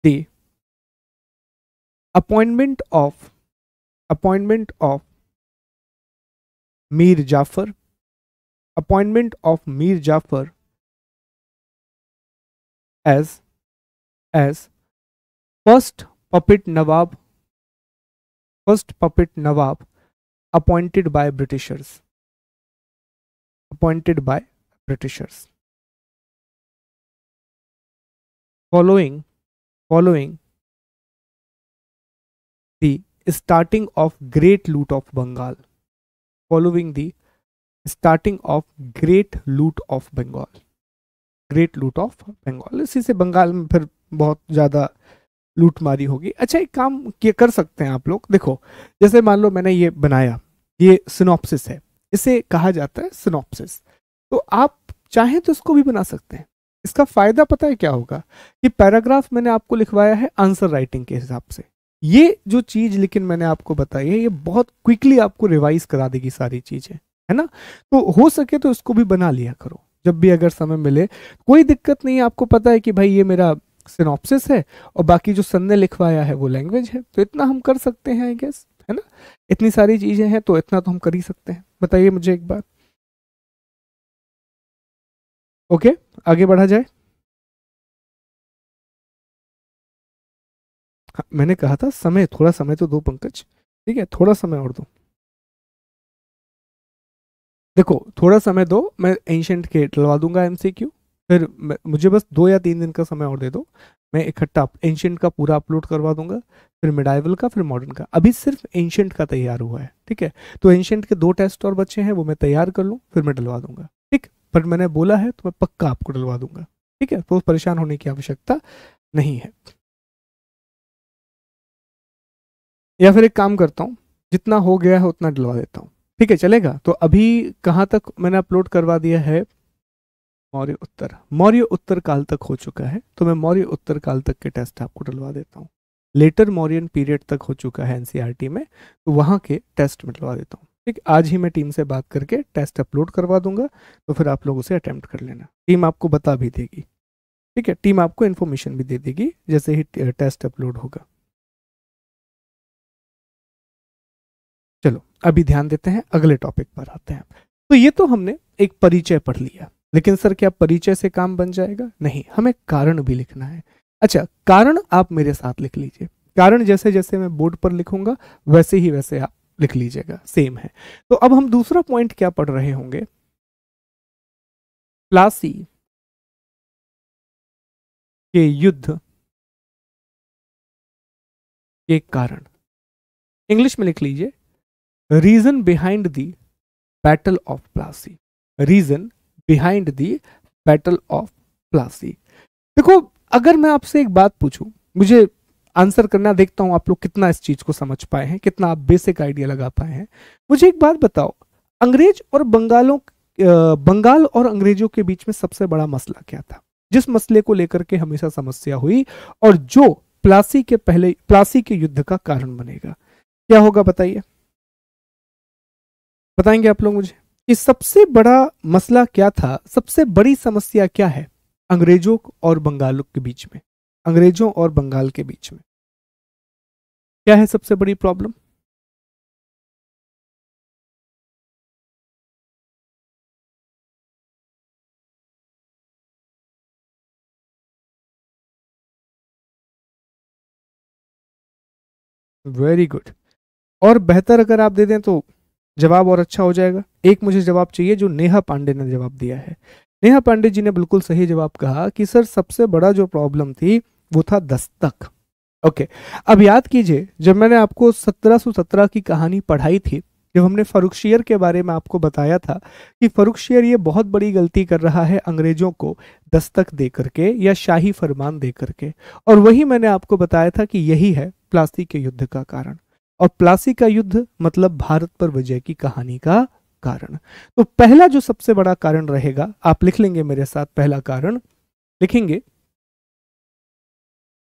the appointment of Mir Jafar as first puppet Nawab appointed by Britishers. Following the starting of great loot of Bengal. इसी से बंगाल में फिर बहुत ज़्यादा लूटमारी होगी। अच्छा, एक काम कर सकते हैं आप लोग, देखो जैसे मान लो मैंने ये बनाया, ये सिनॉप्सिस है, इसे कहा जाता है सिनॉप्सिस। तो आप चाहें तो इसको भी बना सकते हैं। इसका फायदा पता है क्या होगा कि पैराग्राफ मैंने आपको लिखवाया है आंसर राइटिंग के हिसाब से। ये जो चीज लेकिन मैंने आपको बताई है, ये बहुत क्विकली आपको रिवाइज करा देगी सारी चीजें, है ना। तो हो सके तो इसको भी बना लिया करो जब भी अगर समय मिले, कोई दिक्कत नहीं है। आपको पता है कि भाई ये मेरा सिनॉप्सिस है और बाकी जो सर ने लिखवाया है वो लैंग्वेज है, तो इतना हम कर सकते हैं आई गेस, है ना। इतनी सारी चीजें हैं तो इतना तो हम कर ही सकते हैं। बताइए मुझे एक बार। ओके, आगे बढ़ा जाए। हाँ, मैंने कहा था समय, थोड़ा समय तो दो पंकज, ठीक है, थोड़ा समय और दो। देखो थोड़ा समय दो, मैं एंशिएंट के डलवा दूंगा एमसीक्यू, फिर मुझे बस 2 या 3 दिन का समय और दे दो, मैं इकट्ठा एंशिएंट का पूरा अपलोड करवा दूंगा, फिर मिडाइवल का, फिर मॉडर्न का। अभी सिर्फ एंशिएंट का तैयार हुआ है, ठीक है। तो एंशिएंट के 2 टेस्ट और बच्चे हैं, वो मैं तैयार कर लूँ फिर मैं डलवा दूंगा, ठीक। पर मैंने बोला है तो मैं पक्का आपको डलवा दूंगा, ठीक है। तो परेशान होने की आवश्यकता नहीं है। या फिर एक काम करता हूँ, जितना हो गया है उतना डलवा देता हूँ, ठीक है, चलेगा। तो अभी कहाँ तक मैंने अपलोड करवा दिया है? मौर्य उत्तर काल तक हो चुका है, तो मैं मौर्य उत्तर काल तक के टेस्ट आपको डलवा देता हूँ। लेटर मौर्यन पीरियड तक हो चुका है एनसीईआरटी में, तो वहाँ के टेस्ट में डलवा देता हूँ, ठीक। आज ही मैं टीम से बात करके टेस्ट अपलोड करवा दूंगा, तो फिर आप लोग उसे अटेम्प्ट कर लेना। टीम आपको बता भी देगी, ठीक है, टीम आपको इन्फॉर्मेशन भी दे देगी जैसे ही टेस्ट अपलोड होगा। चलो अभी ध्यान देते हैं, अगले टॉपिक पर आते हैं। तो ये तो हमने एक परिचय पढ़ लिया, लेकिन सर क्या परिचय से काम बन जाएगा? नहीं, हमें कारण भी लिखना है। अच्छा, कारण आप मेरे साथ लिख लीजिए। कारण जैसे जैसे मैं बोर्ड पर लिखूंगा वैसे ही वैसे आप लिख लीजिएगा, सेम है। तो अब हम दूसरा पॉइंट क्या पढ़ रहे होंगे, प्लासी के युद्ध के कारण, इंग्लिश में लिख लीजिए, reason behind the battle of Plassey, reason behind the battle of Plassey. देखो, अगर मैं आपसे एक बात पूछूं, मुझे आंसर करना, देखता हूं आप लोग कितना इस चीज को समझ पाए हैं, कितना आप बेसिक आइडिया लगा पाए हैं। मुझे एक बात बताओ, अंग्रेज और बंगाल और अंग्रेजों के बीच में सबसे बड़ा मसला क्या था, जिस मसले को लेकर के हमेशा समस्या हुई और जो प्लासी के युद्ध का कारण बनेगा, क्या होगा बताइए, बताएंगे आप लोग मुझे कि सबसे बड़ा मसला क्या था, सबसे बड़ी समस्या क्या है अंग्रेजों और बंगाल के बीच में, अंग्रेजों और बंगाल के बीच में क्या है सबसे बड़ी प्रॉब्लम? वेरी गुड, और बेहतर अगर आप दे दें तो जवाब और अच्छा हो जाएगा। एक मुझे जवाब चाहिए जो नेहा पांडे ने जवाब दिया है। नेहा पांडे जी ने बिल्कुल सही जवाब कहा कि सर सबसे बड़ा जो प्रॉब्लम थी वो था दस्तक। ओके, अब याद कीजिए, जब मैंने आपको 1717 की कहानी पढ़ाई थी, जब हमने फर्रुखशियर के बारे में आपको बताया था कि फर्रुखशियर ये बहुत बड़ी गलती कर रहा है अंग्रेजों को दस्तक दे करके या शाही फरमान दे करके, और वही मैंने आपको बताया था कि यही है प्लासी के युद्ध का कारण, और प्लासी का युद्ध मतलब भारत पर विजय की कहानी का कारण। तो पहला जो सबसे बड़ा कारण रहेगा, आप लिख लेंगे मेरे साथ, पहला कारण लिखेंगे,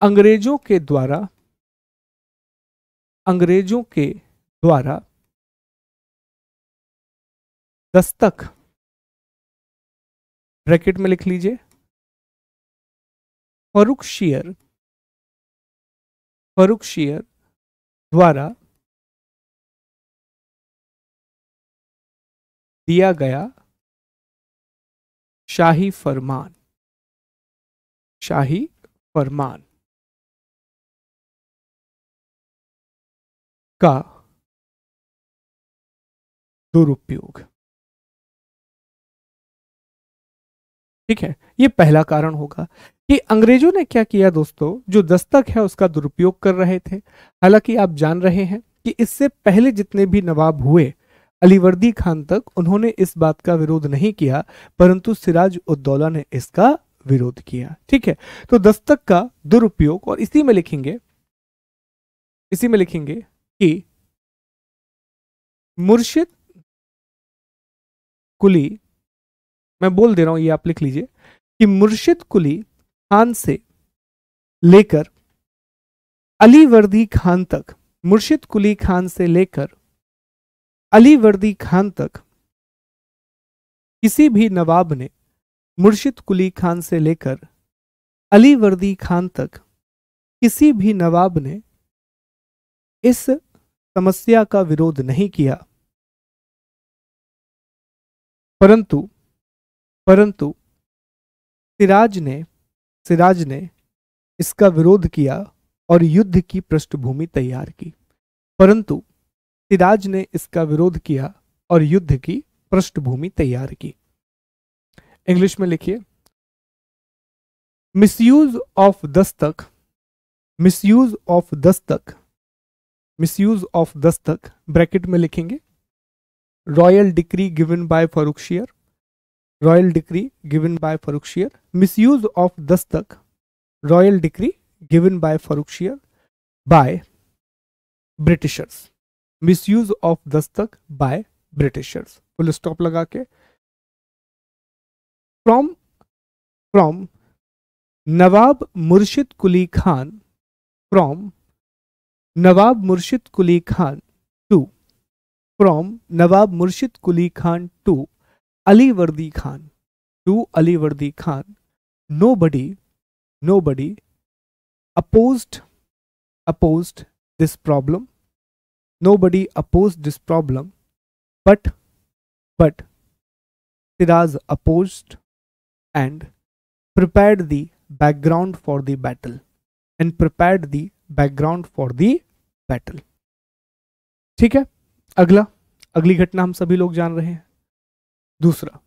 अंग्रेजों के द्वारा दस्तक, ब्रैकेट में लिख लीजिए, फर्रुखशियर द्वारा दिया गया शाही फरमान का दुरुपयोग। ठीक है, ये पहला कारण होगा कि अंग्रेजों ने क्या किया दोस्तों, जो दस्तक है उसका दुरुपयोग कर रहे थे। हालांकि आप जान रहे हैं कि इससे पहले जितने भी नवाब हुए अलीवर्दी खान तक, उन्होंने इस बात का विरोध नहीं किया, परंतु सिराज उद दौला ने इसका विरोध किया। ठीक है, तो दस्तक का दुरुपयोग, और इसी में लिखेंगे कि मुर्शिद कुली, मैं बोल दे रहा हूं, ये आप लिख लीजिए कि मुर्शिद कुली खान से लेकर अलीवर्दी खान तक, मुर्शिद कुली खान से लेकर अलीवर्दी खान तक किसी भी नवाब ने, मुर्शिद कुली खान से लेकर अलीवर्दी खान तक किसी भी नवाब ने इस समस्या का विरोध नहीं किया, परंतु सिराज ने इसका विरोध किया और युद्ध की पृष्ठभूमि तैयार की, परंतु सिराज ने इसका विरोध किया और युद्ध की पृष्ठभूमि तैयार की। इंग्लिश में लिखिए, मिसयूज ऑफ दस्तक, ब्रैकेट में लिखेंगे, royal decree given by Farrukhsiyar, misuse of dastak, royal decree given by Farrukhsiyar by Britishers, misuse of dastak by Britishers, full stop लगा के, from Nawab Murshid Quli Khan, from Nawab Murshid Quli Khan to Alivardi Khan, nobody opposed this problem, but Siraz opposed and prepared the background for the battle, ठीक है, अगला, अगली घटना हम सभी लोग जान रहे हैं। दूसरा,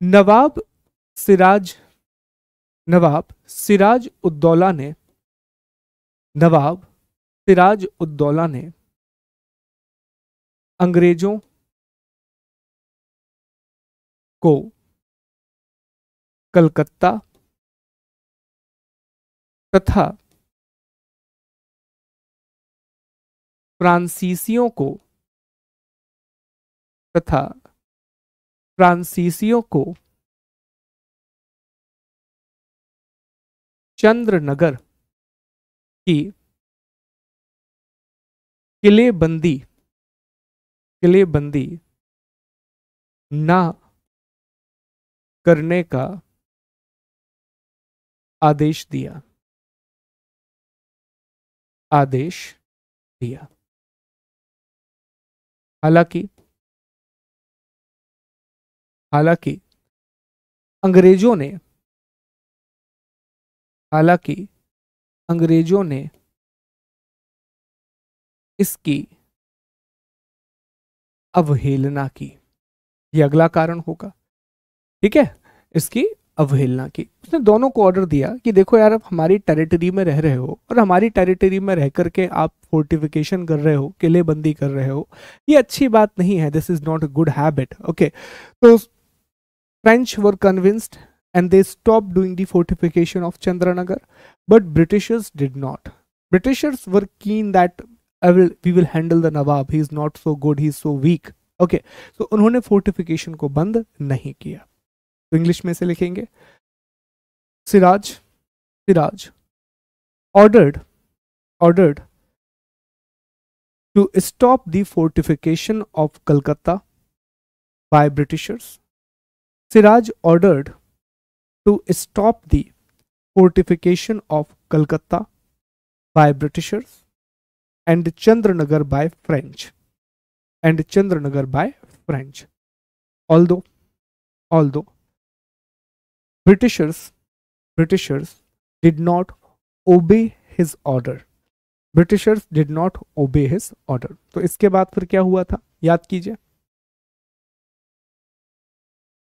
नवाब सिराज नवाब सिराज उद्दौला ने नवाब सिराज उद्दौला ने अंग्रेजों को कलकत्ता तथा फ्रांसीसियों को तथा फ्रांसीसियों को चंद्रनगर की किलेबंदी किलेबंदी ना करने का आदेश दिया आदेश दिया। हालांकि हालांकि अंग्रेजों ने हालांकि अंग्रेजों ने इसकी अवहेलना की। यह अगला कारण होगा, ठीक है, इसकी अवहेलना की। उसने दोनों को ऑर्डर दिया कि देखो यार, आप हमारी टेरिटरी में रह रहे हो और हमारी टेरिटरी में रह करके आप फोर्टिफिकेशन कर रहे हो, किलेबंदी कर रहे हो, ये अच्छी बात नहीं है। This is not a good habit. Okay, तो French were convinced and they stopped doing the fortification of Chandranagar, but Britishers did not. Britishers were keen that we will handle the Nawab, he is not so good, he is so weak. Okay, so उन्होंने fortification को बंद नहीं किया। तो English में से लिखेंगे, Siraj ordered to stop the fortification of Calcutta by Britishers. Siraj ordered to stop the fortification of Calcutta by Britishers and Chandranagar by French. Although Britishers did not obey his order. Britishers did not obey his order. तो इसके बाद फिर क्या हुआ था, याद कीजिए।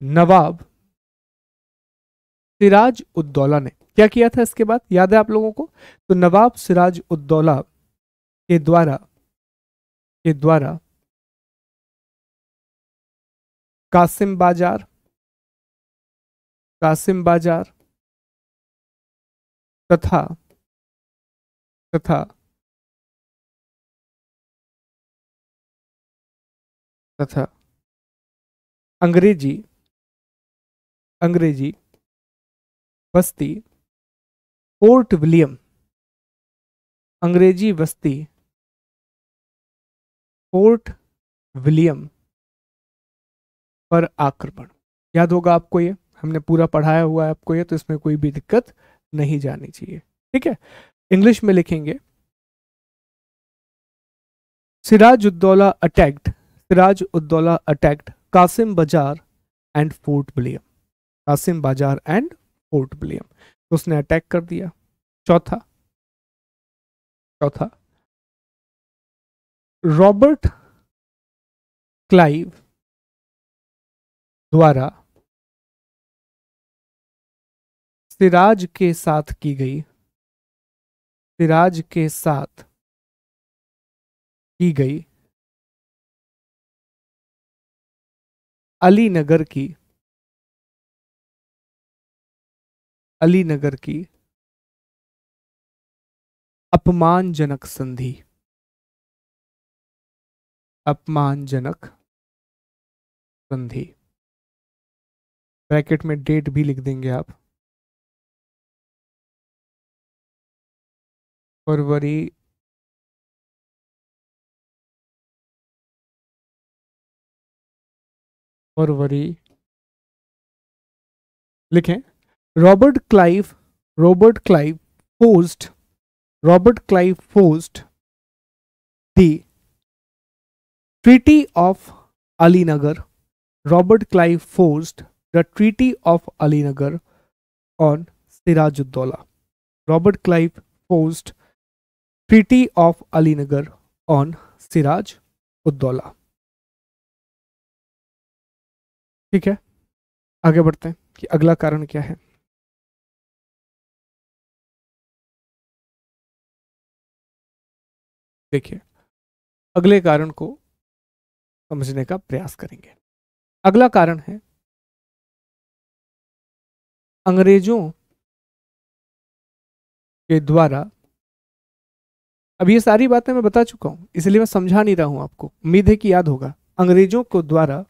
नवाब सिराज उद्दौला ने क्या किया था इसके बाद, याद है आप लोगों को? तो नवाब सिराज उद्दौला के द्वारा कासिम बाजार तथा अंग्रेजी बस्ती फोर्ट विलियम अंग्रेजी बस्ती फोर्ट विलियम पर आक्रमण। याद होगा आपको, ये हमने पूरा पढ़ाया हुआ है आपको ये, तो इसमें कोई भी दिक्कत नहीं जानी चाहिए, ठीक है। इंग्लिश में लिखेंगे, सिराज उद्दौला अटैक्ड कासिम बाजार एंड फोर्ट विलियम। तो उसने अटैक कर दिया। चौथा, रॉबर्ट क्लाइव द्वारा सिराज के साथ की गई अलीनगर की अपमानजनक संधि। ब्रैकेट में डेट भी लिख देंगे आप, फरवरी लिखें। Robert Clive forced the Treaty of Alinagar. Robert Clive forced the Treaty of Alinagar on Sirajuddaulah. Robert Clive forced treaty of Alinagar on Siraj ud-Daula. ठीक है, आगे बढ़ते हैं कि अगला कारण क्या है। देखिए, अगले कारण को समझने का प्रयास करेंगे। अगला कारण है अंग्रेजों के द्वारा, अब ये सारी बातें मैं बता चुका हूं इसलिए मैं समझा नहीं रहा हूं आपको, उम्मीद है कि याद होगा। अंग्रेजों को द्वारा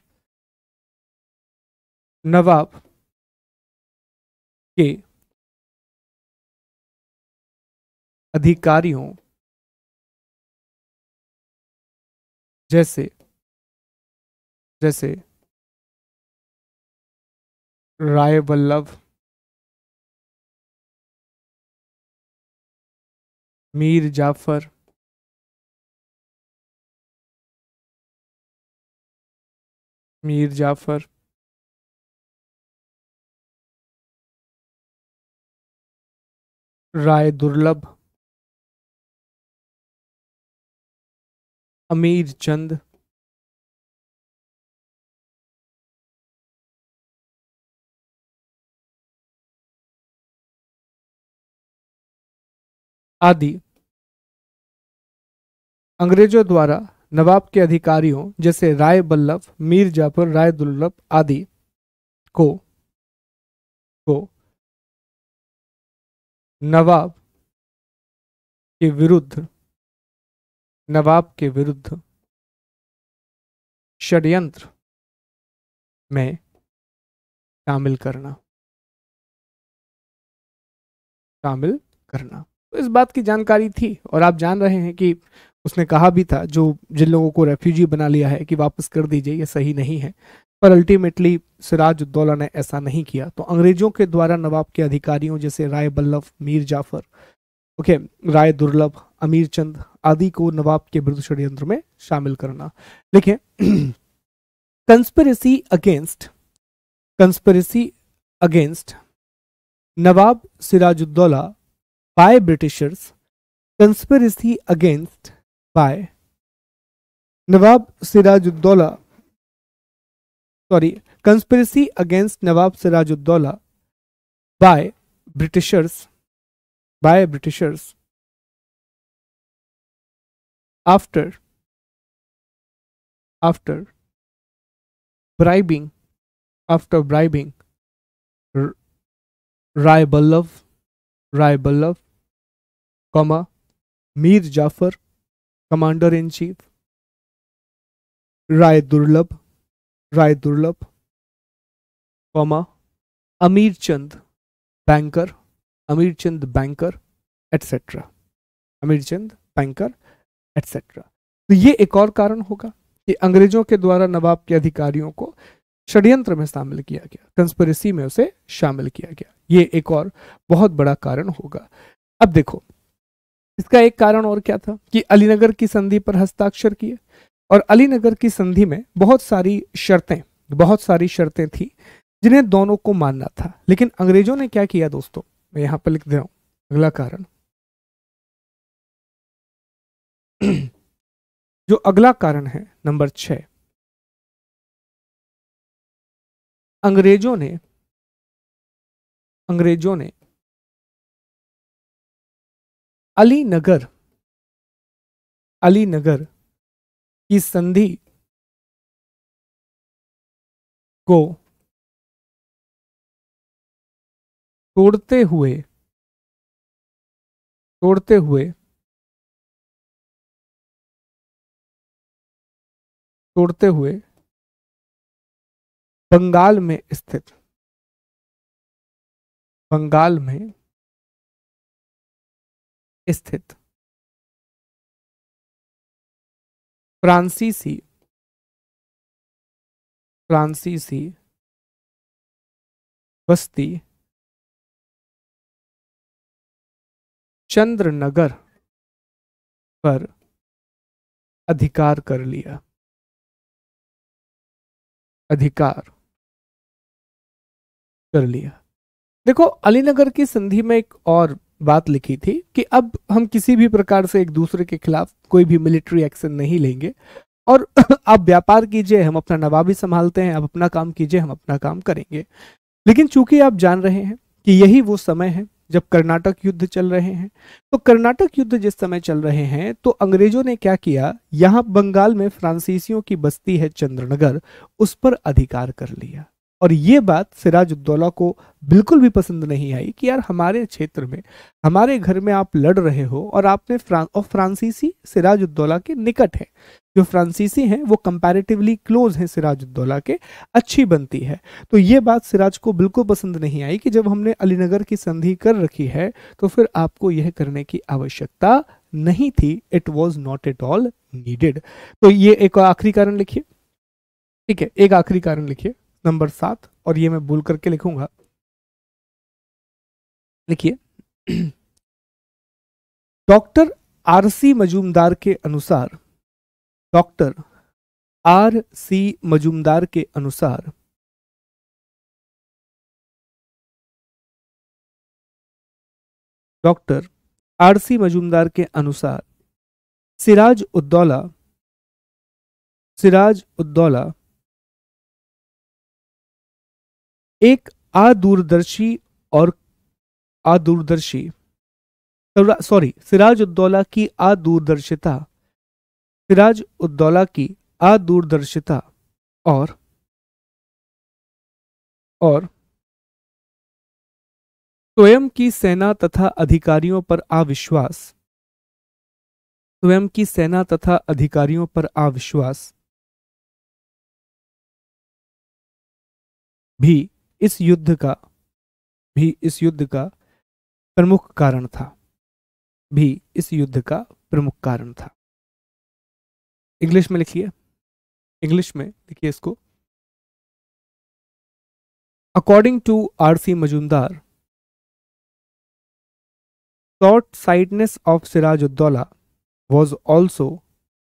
नवाब के अधिकारियों जैसे जैसे राय बल्लभ, मीर जाफर, मीर जाफर, राय दुर्लभ, अमीर चंद, आदि अंग्रेजों द्वारा नवाब के अधिकारियों जैसे राय बल्लभ, मीर जाफर, राय दुर्लभ आदि को को नवाब के विरुद्ध नवाब के विरुद्ध षड्यंत्र में शामिल करना, शामिल करना। तो इस बात की जानकारी थी और आप जान रहे हैं कि उसने कहा भी था जो जिन लोगों को रेफ्यूजी बना लिया है कि वापस कर दीजिए, ये सही नहीं है। पर अल्टीमेटली सिराज उद्दौला ने ऐसा नहीं किया। तो अंग्रेजों के द्वारा नवाब के अधिकारियों जैसे राय बल्लभ, मीर जाफर, ओके, राय दुर्लभ, अमीर चंद आदि को नवाब के विरुद्ध षड्यंत्र में शामिल करना। देखिए, conspiracy against nawab Sirajuddaula by Britishers, conspiracy against by Nawab Sirajuddaulah, conspiracy against Nawab Sirajuddaulah by Britishers after bribing R- Rai Ballabh, Mir Jafar commander in chief, Rai Durlabh, Amir Chand banker, etcetera, तो ये एक और कारण होगा कि अंग्रेजों के द्वारा नवाब के अधिकारियों को षड्यंत्र में शामिल किया गया, कंस्पिरेसी में उसे शामिल किया गया। ये एक और बहुत बड़ा कारण होगा। अब देखो, इसका एक कारण और क्या था कि अलीनगर की संधि पर हस्ताक्षर किए, और अलीनगर की संधि में बहुत सारी शर्तें थी जिन्हें दोनों को मानना था। लेकिन अंग्रेजों ने क्या किया दोस्तों, मैं यहां पर लिख दे रहा हूं अगला कारण। जो अगला कारण है नंबर 6, अंग्रेजों ने अलीनगर की संधि को तोड़ते हुए बंगाल में स्थित फ्रांसीसी बस्ती चंद्रनगर पर अधिकार कर लिया। देखो, अलीनगर की संधि में एक और बात लिखी थी कि अब हम किसी भी प्रकार से एक दूसरे के खिलाफ कोई भी मिलिट्री एक्शन नहीं लेंगे और आप व्यापार कीजिए, हम अपना नवाबी संभालते हैं, आप अपना काम कीजिए, हम अपना काम करेंगे। लेकिन चूंकि आप जान रहे हैं कि यही वो समय है जब कर्नाटक युद्ध चल रहे हैं, तो कर्नाटक युद्ध जिस समय चल रहे हैं तो अंग्रेजों ने क्या किया, यहां बंगाल में फ्रांसीसियों की बस्ती है चंद्रनगर, उस पर अधिकार कर लिया। और ये बात सिराजुद्दौला को बिल्कुल भी पसंद नहीं आई कि यार हमारे क्षेत्र में, हमारे घर में आप लड़ रहे हो और आपने फ्रांसीसी सिराजुद्दौला के निकट है, जो फ्रांसीसी हैं वो कंपैरेटिवली क्लोज हैं सिराजुद्दौला के, अच्छी बनती है। तो ये बात सिराज को बिल्कुल पसंद नहीं आई कि जब हमने अलीनगर की संधि कर रखी है तो फिर आपको यह करने की आवश्यकता नहीं थी, it was not at all needed. तो ये एक आखिरी कारण लिखिए, ठीक है, एक आखिरी कारण लिखिए नंबर 7, और ये मैं बोल करके लिखूंगा, लिखिए। डॉक्टर आरसी मजूमदार के अनुसार, डॉक्टर आर सी मजूमदार के अनुसार डॉक्टर आर सी मजूमदार के अनुसार सिराज उद्दौला, सिराज उद्दौला एक अदूरदर्शी और अदूरदर्शी, सॉरी, सिराज उद्दौला की अदूरदर्शिता, सिराज उद्दौला की अदूरदर्शिता और स्वयं की सेना तथा अधिकारियों पर अविश्वास, स्वयं की सेना तथा अधिकारियों पर अविश्वास भी इस युद्ध का प्रमुख कारण था, भी इस युद्ध का प्रमुख कारण था। इंग्लिश में लिखिए, इंग्लिश में लिखिए इसको। According to R C Majumdar, short-sightedness of Siraj-ud-Dawla was also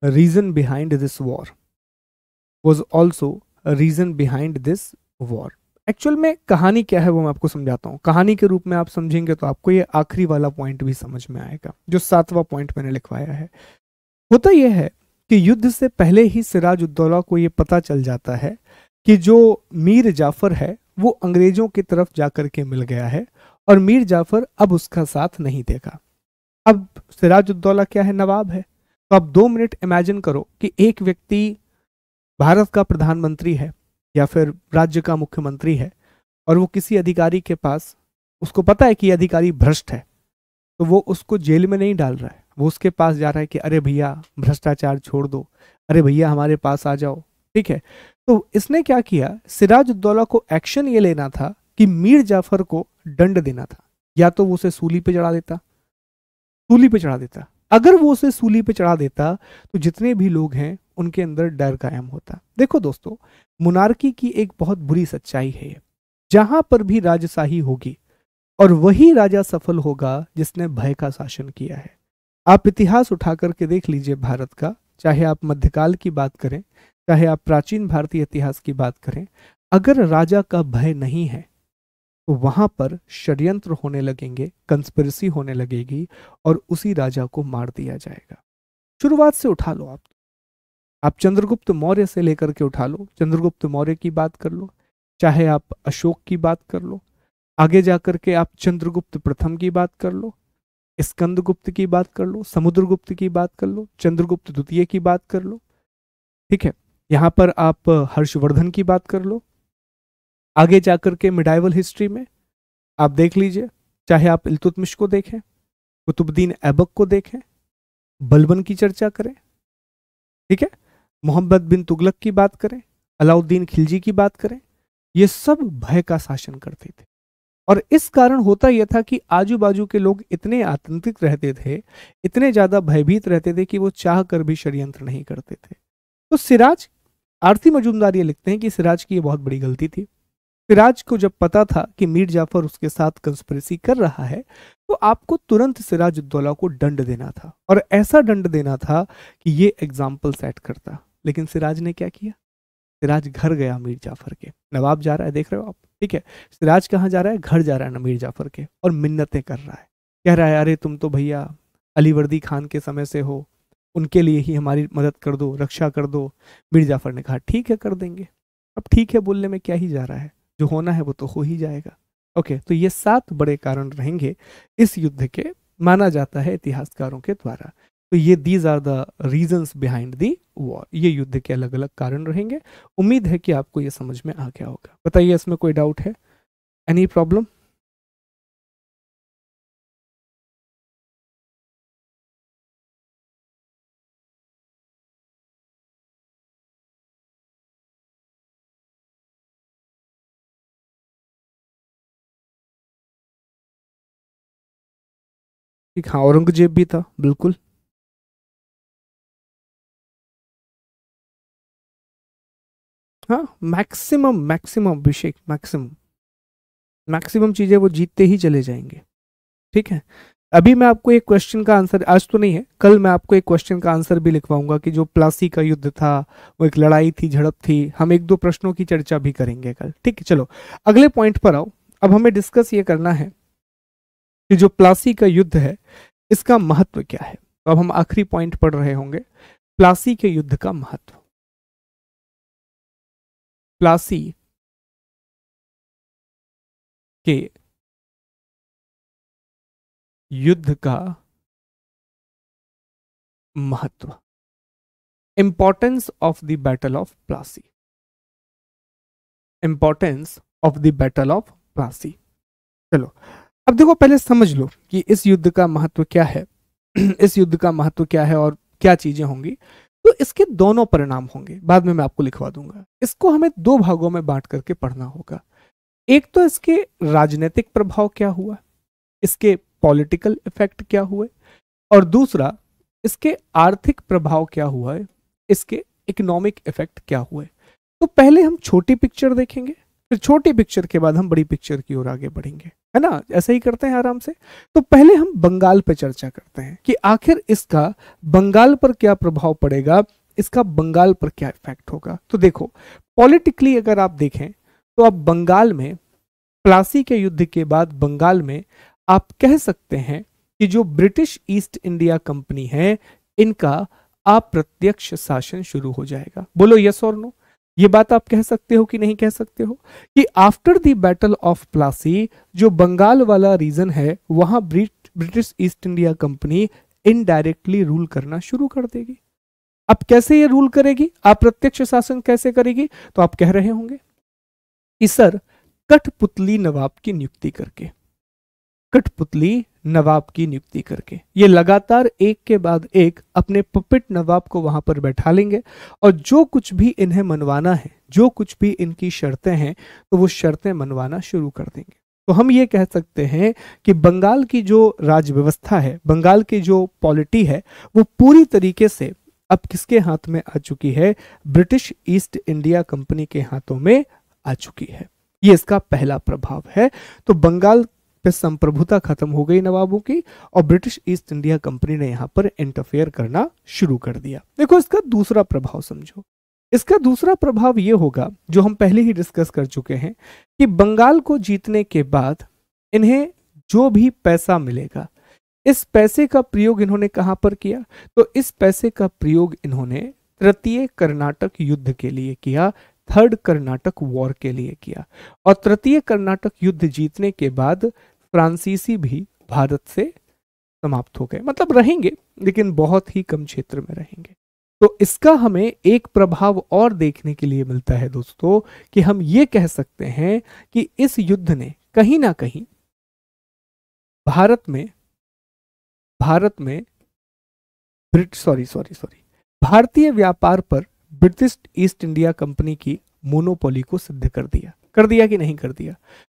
a reason behind this war, was also a reason behind this war। Actual में कहानी क्या है वो मैं आपको समझाता हूँ। कहानी के रूप में आप समझेंगे तो आपको ये आखिरी वाला पॉइंट भी समझ में आएगा, जो 7वां पॉइंट मैंने लिखवाया है। होता यह है कि युद्ध से पहले ही सिराज-उद-दौला को ये पता चल जाता है कि जो मीर जाफर है वो अंग्रेजों की तरफ जाकर के मिल गया है और मीर जाफर अब उसका साथ नहीं देगा। अब सिराज-उद-दौला क्या है, नवाब है। तो अब 2 मिनट इमेजिन करो कि एक व्यक्ति भारत का प्रधानमंत्री है या फिर राज्य का मुख्यमंत्री है और वो किसी अधिकारी के पास, उसको पता है कि अधिकारी भ्रष्ट है, तो वो उसको जेल में नहीं डाल रहा है, वो उसके पास जा रहा है कि अरे भैया भ्रष्टाचार छोड़ दो, अरे भैया हमारे पास आ जाओ, ठीक है। तो इसने क्या किया, सिराज-उद-दौला को एक्शन ये लेना था कि मीर जाफर को दंड देना था, या तो वो उसे सूली पे चढ़ा देता, सूली पे चढ़ा देता। अगर वो उसे सूली पे चढ़ा देता तो जितने भी लोग हैं उनके अंदर डर कायम होता। देखो दोस्तों, मुनार्की की एक बहुत बुरी सच्चाई है, जहां पर भी राजशाही होगी और वही राजा सफल होगा जिसने भय का शासन किया है। आप इतिहास उठा करके देख लीजिए भारत का, चाहे आप मध्यकाल की बात करें, चाहे आप प्राचीन भारतीय इतिहास की बात करें, अगर राजा का भय नहीं है तो वहां पर षड्यंत्र होने लगेंगे, कंस्पिरेसी होने लगेगी और उसी राजा को मार दिया जाएगा। शुरुआत से उठा लो आप चंद्रगुप्त मौर्य से लेकर के उठा लो, चंद्रगुप्त मौर्य की बात कर लो, चाहे आप अशोक की बात कर लो, आगे जाकर के आप चंद्रगुप्त प्रथम की बात कर लो, स्कंदगुप्त की बात कर लो, समुद्रगुप्त की बात कर लो, चंद्रगुप्त द्वितीय की बात कर लो, ठीक है। यहां पर आप हर्षवर्धन की बात कर लो। आगे जाकर के मिडाइवल हिस्ट्री में आप देख लीजिए, चाहे आप इल्तुतमिश को देखें, कुतुबुद्दीन ऐबक को देखें, बलबन की चर्चा करें, ठीक है, मोहम्मद बिन तुगलक की बात करें, अलाउद्दीन खिलजी की बात करें, ये सब भय का शासन करते थे। और इस कारण होता यह था कि आजू बाजू के लोग इतने आतंकित रहते थे, इतने ज्यादा भयभीत रहते थे कि वो चाह कर भी षड्यंत्र नहीं करते थे। तो सिराज, आरसी मजूमदार ये लिखते हैं कि सिराज की ये बहुत बड़ी गलती थी। सिराज को जब पता था कि मीर जाफर उसके साथ कंस्पिरेसी कर रहा है तो आपको तुरंत सिराज-उद-दौला को दंड देना था, और ऐसा दंड देना था कि ये एग्जाम्पल सेट करता। लेकिन सिराज ने क्या किया, सिराज घर गया मीर जाफर के, नवाब जा रहा है, देख रहे हो आप, ठीक है, सिराज कहाँ जा रहा है, घर जा रहा है ना मीर जाफर के, और मिन्नतें कर रहा है कह रहा है अरे तुम तो भैया अलीवर्दी खान के समय से हो, उनके लिए ही हमारी मदद कर दो, रक्षा कर दो। मीर जाफर ने कहा ठीक है कर देंगे। अब ठीक है बोलने में क्या ही जा रहा है, जो होना है वो तो हो ही जाएगा। ओके, तो ये 7 बड़े कारण रहेंगे इस युद्ध के, माना जाता है इतिहासकारों के द्वारा। तो ये these are the reasons behind the war, ये युद्ध के अलग अलग कारण रहेंगे। उम्मीद है कि आपको ये समझ में आ गया होगा। बताइए इसमें कोई डाउट है, एनी प्रॉब्लम? ठीक, हाँ औरंगजेब भी था बिल्कुल। हाँ मैक्सिमम मैक्सिमम अभिषेक, मैक्सिमम मैक्सिमम चीजें वो जीतते ही चले जाएंगे। ठीक है, अभी मैं आपको एक क्वेश्चन का आंसर, आज तो नहीं है, कल मैं आपको एक क्वेश्चन का आंसर भी लिखवाऊंगा कि जो प्लासी का युद्ध था वो एक लड़ाई थी, झड़प थी। हम एक दो प्रश्नों की चर्चा भी करेंगे कल। ठीक है, चलो अगले पॉइंट पर आओ। अब हमें डिस्कस ये करना है कि जो प्लासी का युद्ध है इसका महत्व क्या है। तो अब हम आखिरी पॉइंट पढ़ रहे होंगे, प्लासी के युद्ध का महत्व। प्लासी के युद्ध का महत्व, importance of the battle of Plassey, importance of the battle of Plassey. चलो अब देखो, पहले समझ लो कि इस युद्ध का महत्व क्या है। इस युद्ध का महत्व क्या है और क्या चीजें होंगी। तो इसके दोनों परिणाम होंगे, बाद में मैं आपको लिखवा दूंगा। इसको हमें 2 भागों में बांट करके पढ़ना होगा। एक तो इसके राजनीतिक प्रभाव क्या हुआ, इसके पॉलिटिकल इफेक्ट क्या हुए, और दूसरा इसके आर्थिक प्रभाव क्या हुआ है, इसके इकोनॉमिक इफेक्ट क्या हुए। तो पहले हम छोटी पिक्चर देखेंगे, फिर छोटी पिक्चर के बाद हम बड़ी पिक्चर की ओर आगे बढ़ेंगे, है ना, ऐसा ही करते हैं आराम से। तो पहले हम बंगाल पे चर्चा करते हैं कि आखिर इसका बंगाल पर क्या प्रभाव पड़ेगा, इसका बंगाल पर क्या इफेक्ट होगा। तो देखो, पॉलिटिकली अगर आप देखें तो अब बंगाल में प्लासी के युद्ध के बाद बंगाल में आप कह सकते हैं कि जो ब्रिटिश ईस्ट इंडिया कंपनी है इनका अप्रत्यक्ष शासन शुरू हो जाएगा। बोलो यस और नो, ये बात आप कह सकते हो कि नहीं कह सकते हो कि after the battle of Plassey जो बंगाल वाला रीजन है वहां British East India company indirectly rule करना शुरू कर देगी। अब कैसे ये रूल करेगी, अप्रत्यक्ष शासन कैसे करेगी? तो आप कह रहे होंगे कि सर कठपुतली नवाब की नियुक्ति करके, कठपुतली नवाब की नियुक्ति करके ये लगातार एक के बाद एक अपने पपेट नवाब को वहां पर बैठा लेंगे और जो कुछ भी इन्हें मनवाना है, जो कुछ भी इनकी शर्तें हैं, तो वो शर्तें मनवाना शुरू कर देंगे। तो हम ये कह सकते हैं कि बंगाल की जो राज व्यवस्था है, बंगाल की जो पॉलिटी है, वो पूरी तरीके से अब किसके हाथ में आ चुकी है? ब्रिटिश ईस्ट इंडिया कंपनी के हाथों में आ चुकी है। ये इसका पहला प्रभाव है। तो बंगाल पे संप्रभुता खत्म हो गई नवाबों की और ब्रिटिश ईस्ट इंडिया कंपनी ने यहां पर इंटरफेयर करना शुरू कर दिया। देखो इसका दूसरा प्रभाव समझो। इसका दूसरा प्रभाव यह होगा जो हम पहले ही डिस्कस कर चुके हैं कि बंगाल को जीतने के बाद इन्हें जो भी पैसा मिलेगा, इस पैसे का प्रयोग इन्होंने कहां पर किया? तो इस पैसे का प्रयोग इन्होंने तृतीय कर्नाटक युद्ध के लिए किया, थर्ड कर्नाटक वॉर के लिए किया। और तृतीय कर्नाटक युद्ध जीतने के बाद फ्रांसीसी भी भारत से समाप्त हो गए, मतलब रहेंगे लेकिन बहुत ही कम क्षेत्र में रहेंगे। तो इसका हमें एक प्रभाव और देखने के लिए मिलता है दोस्तों कि हम ये कह सकते हैं कि इस युद्ध ने कहीं ना कहीं भारत में भारतीय व्यापार पर ब्रिटिश ईस्ट इंडिया कंपनी की मोनोपोली को सिद्ध कर दिया कि नहीं कर दिया?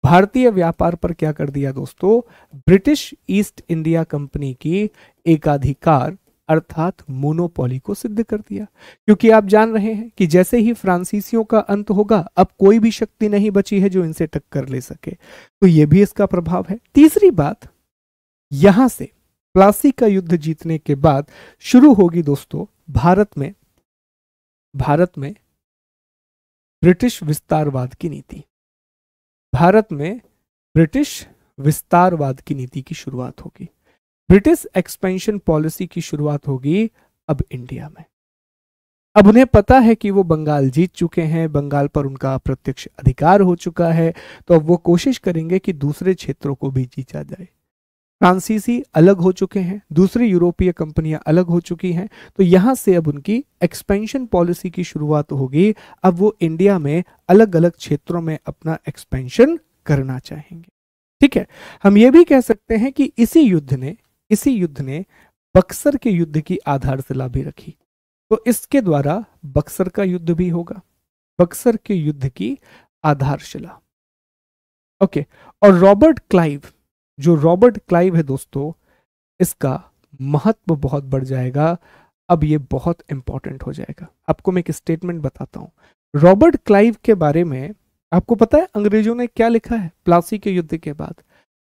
भारतीय व्यापार पर क्या कर दिया दोस्तों? ब्रिटिश ईस्ट इंडिया कंपनी की एकाधिकार अर्थात मोनोपोली को सिद्ध कर दिया। क्योंकि आप जान रहे हैं कि जैसे ही फ्रांसीसियों का अंत होगा, अब कोई भी शक्ति नहीं बची है जो इनसे टक्कर ले सके। तो यह भी इसका प्रभाव है। तीसरी बात, यहां से प्लासी का युद्ध जीतने के बाद शुरू होगी दोस्तों भारत में ब्रिटिश विस्तारवाद की नीति। भारत में ब्रिटिश विस्तारवाद की नीति की शुरुआत होगी। ब्रिटिश एक्सपेंशन पॉलिसी की शुरुआत होगी अब इंडिया में। अब उन्हें पता है कि वो बंगाल जीत चुके हैं, बंगाल पर उनका प्रत्यक्ष अधिकार हो चुका है, तो अब वो कोशिश करेंगे कि दूसरे क्षेत्रों को भी जीता जाए। फ्रांसीसी अलग हो चुके हैं, दूसरी यूरोपीय कंपनियां अलग हो चुकी हैं, तो यहां से अब उनकी एक्सपेंशन पॉलिसी की शुरुआत होगी। अब वो इंडिया में अलग अलग क्षेत्रों में अपना एक्सपेंशन करना चाहेंगे। ठीक है, हम ये भी कह सकते हैं कि इसी युद्ध ने बक्सर के युद्ध की आधारशिला भी रखी। तो इसके द्वारा बक्सर का युद्ध भी होगा, बक्सर के युद्ध की आधारशिला। ओके, और रॉबर्ट क्लाइव है दोस्तों, इसका महत्व बहुत बढ़ जाएगा। अब ये बहुत इंपॉर्टेंट हो जाएगा। आपको मैं एक स्टेटमेंट बताता हूं रॉबर्ट क्लाइव के बारे में। आपको पता है अंग्रेजों ने क्या लिखा है प्लासी के युद्ध के बाद?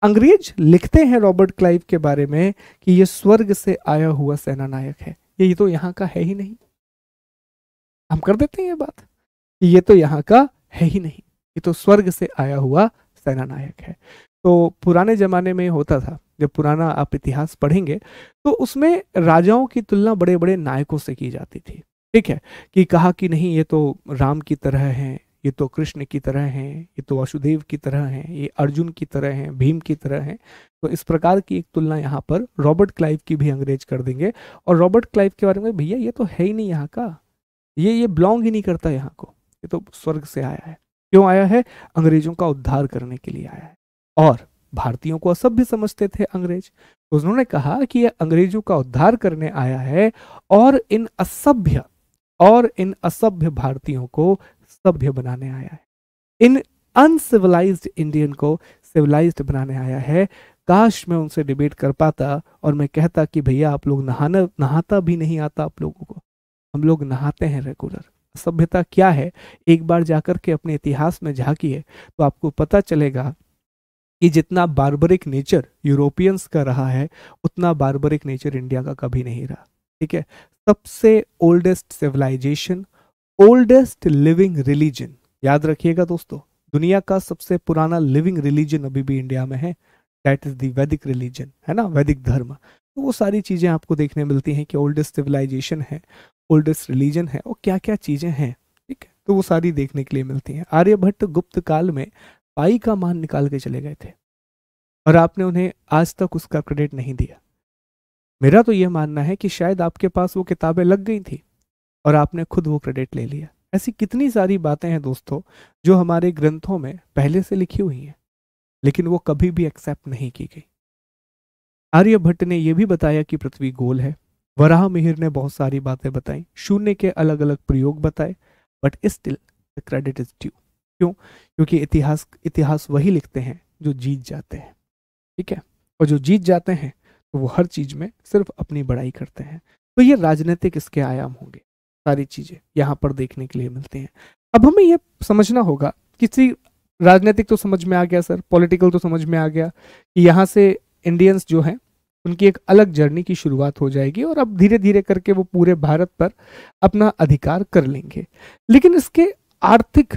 अंग्रेज लिखते हैं रॉबर्ट क्लाइव के बारे में कि ये स्वर्ग से आया हुआ सेना नायक है। ये तो यहाँ का है ही नहीं। हम कर देते हैं ये बात कि ये तो यहाँ का है ही नहीं, ये तो स्वर्ग से आया हुआ सेना नायक है। तो पुराने जमाने में होता था, जब पुराना आप इतिहास पढ़ेंगे तो उसमें राजाओं की तुलना बड़े बड़े नायकों से की जाती थी। ठीक है, कि कहा कि नहीं ये तो राम की तरह हैं, ये तो कृष्ण की तरह हैं, ये तो वासुदेव की तरह हैं, ये अर्जुन की तरह हैं, भीम की तरह हैं। तो इस प्रकार की एक तुलना यहाँ पर रॉबर्ट क्लाइव की भी अंग्रेज कर देंगे। और रॉबर्ट क्लाइव के बारे में, भैया ये तो है ही नहीं यहाँ का, ये बिलोंग ही नहीं करता यहाँ को, ये तो स्वर्ग से आया है। क्यों आया है? अंग्रेजों का उद्धार करने के लिए आया है। और भारतीयों को असभ्य समझते थे अंग्रेज, तो उन्होंने कहा कि यह अंग्रेजों का उद्धार करने आया है और इन असभ्य भारतीयों को सभ्य बनाने आया है, इन अनसिविलाइज्ड इंडियन को सिविलाइज्ड बनाने आया है। काश मैं उनसे डिबेट कर पाता और मैं कहता कि भैया आप लोग नहाता भी नहीं आता आप लोगों को, हम लोग नहाते हैं रेगुलर। सभ्यता क्या है एक बार जाकर के अपने इतिहास में झांकिए तो आपको पता चलेगा कि जितना बार्बरिक नेचर यूरोपियंस का रहा है उतना बार्बरिक नेचर इंडिया का कभी नहीं रहा। ठीक है, सबसे oldest civilisation, oldest living religion, याद रखिएगा दोस्तों, दुनिया का सबसे पुराना लिविंग रिलीजन अभी भी इंडिया में है, दैट इज द वैदिक रिलीजन, है ना, वैदिक धर्म। तो वो सारी चीजें आपको देखने मिलती हैं कि ओल्डेस्ट सिविलाइजेशन है, ओल्डेस्ट रिलीजन है, और क्या क्या चीजें हैं। ठीक है, तो वो सारी देखने के लिए मिलती हैं। आर्यभट्ट गुप्त काल में पाई का मान निकाल के चले गए थे और आपने उन्हें आज तक उसका क्रेडिट नहीं दिया। मेरा तो यह मानना है कि शायद आपके पास वो किताबें लग गई थी और आपने खुद वो क्रेडिट ले लिया। ऐसी कितनी सारी बातें हैं दोस्तों जो हमारे ग्रंथों में पहले से लिखी हुई हैं लेकिन वो कभी भी एक्सेप्ट नहीं की गई। आर्यभट्ट ने यह भी बताया कि पृथ्वी गोल है, वराह मिहिर ने बहुत सारी बातें बताई, शून्य के अलग अलग प्रयोग बताए, but still the credit is due. क्यों? क्योंकि इतिहास वही लिखते हैं जो जीत जाते हैं। ठीक है, और जो जीत जाते हैं तो वो हर चीज में सिर्फ अपनी बड़ाई करते हैं। तो ये राजनीतिक इसके आयाम होंगे, सारी चीजें यहाँ पर देखने के लिए मिलती हैं। अब हमें यह समझना होगा, किसी राजनीतिक तो समझ में आ गया सर, पॉलिटिकल तो समझ में आ गया कि यहाँ से इंडियंस जो हैं उनकी एक अलग जर्नी की शुरुआत हो जाएगी और अब धीरे धीरे करके वो पूरे भारत पर अपना अधिकार कर लेंगे। लेकिन इसके आर्थिक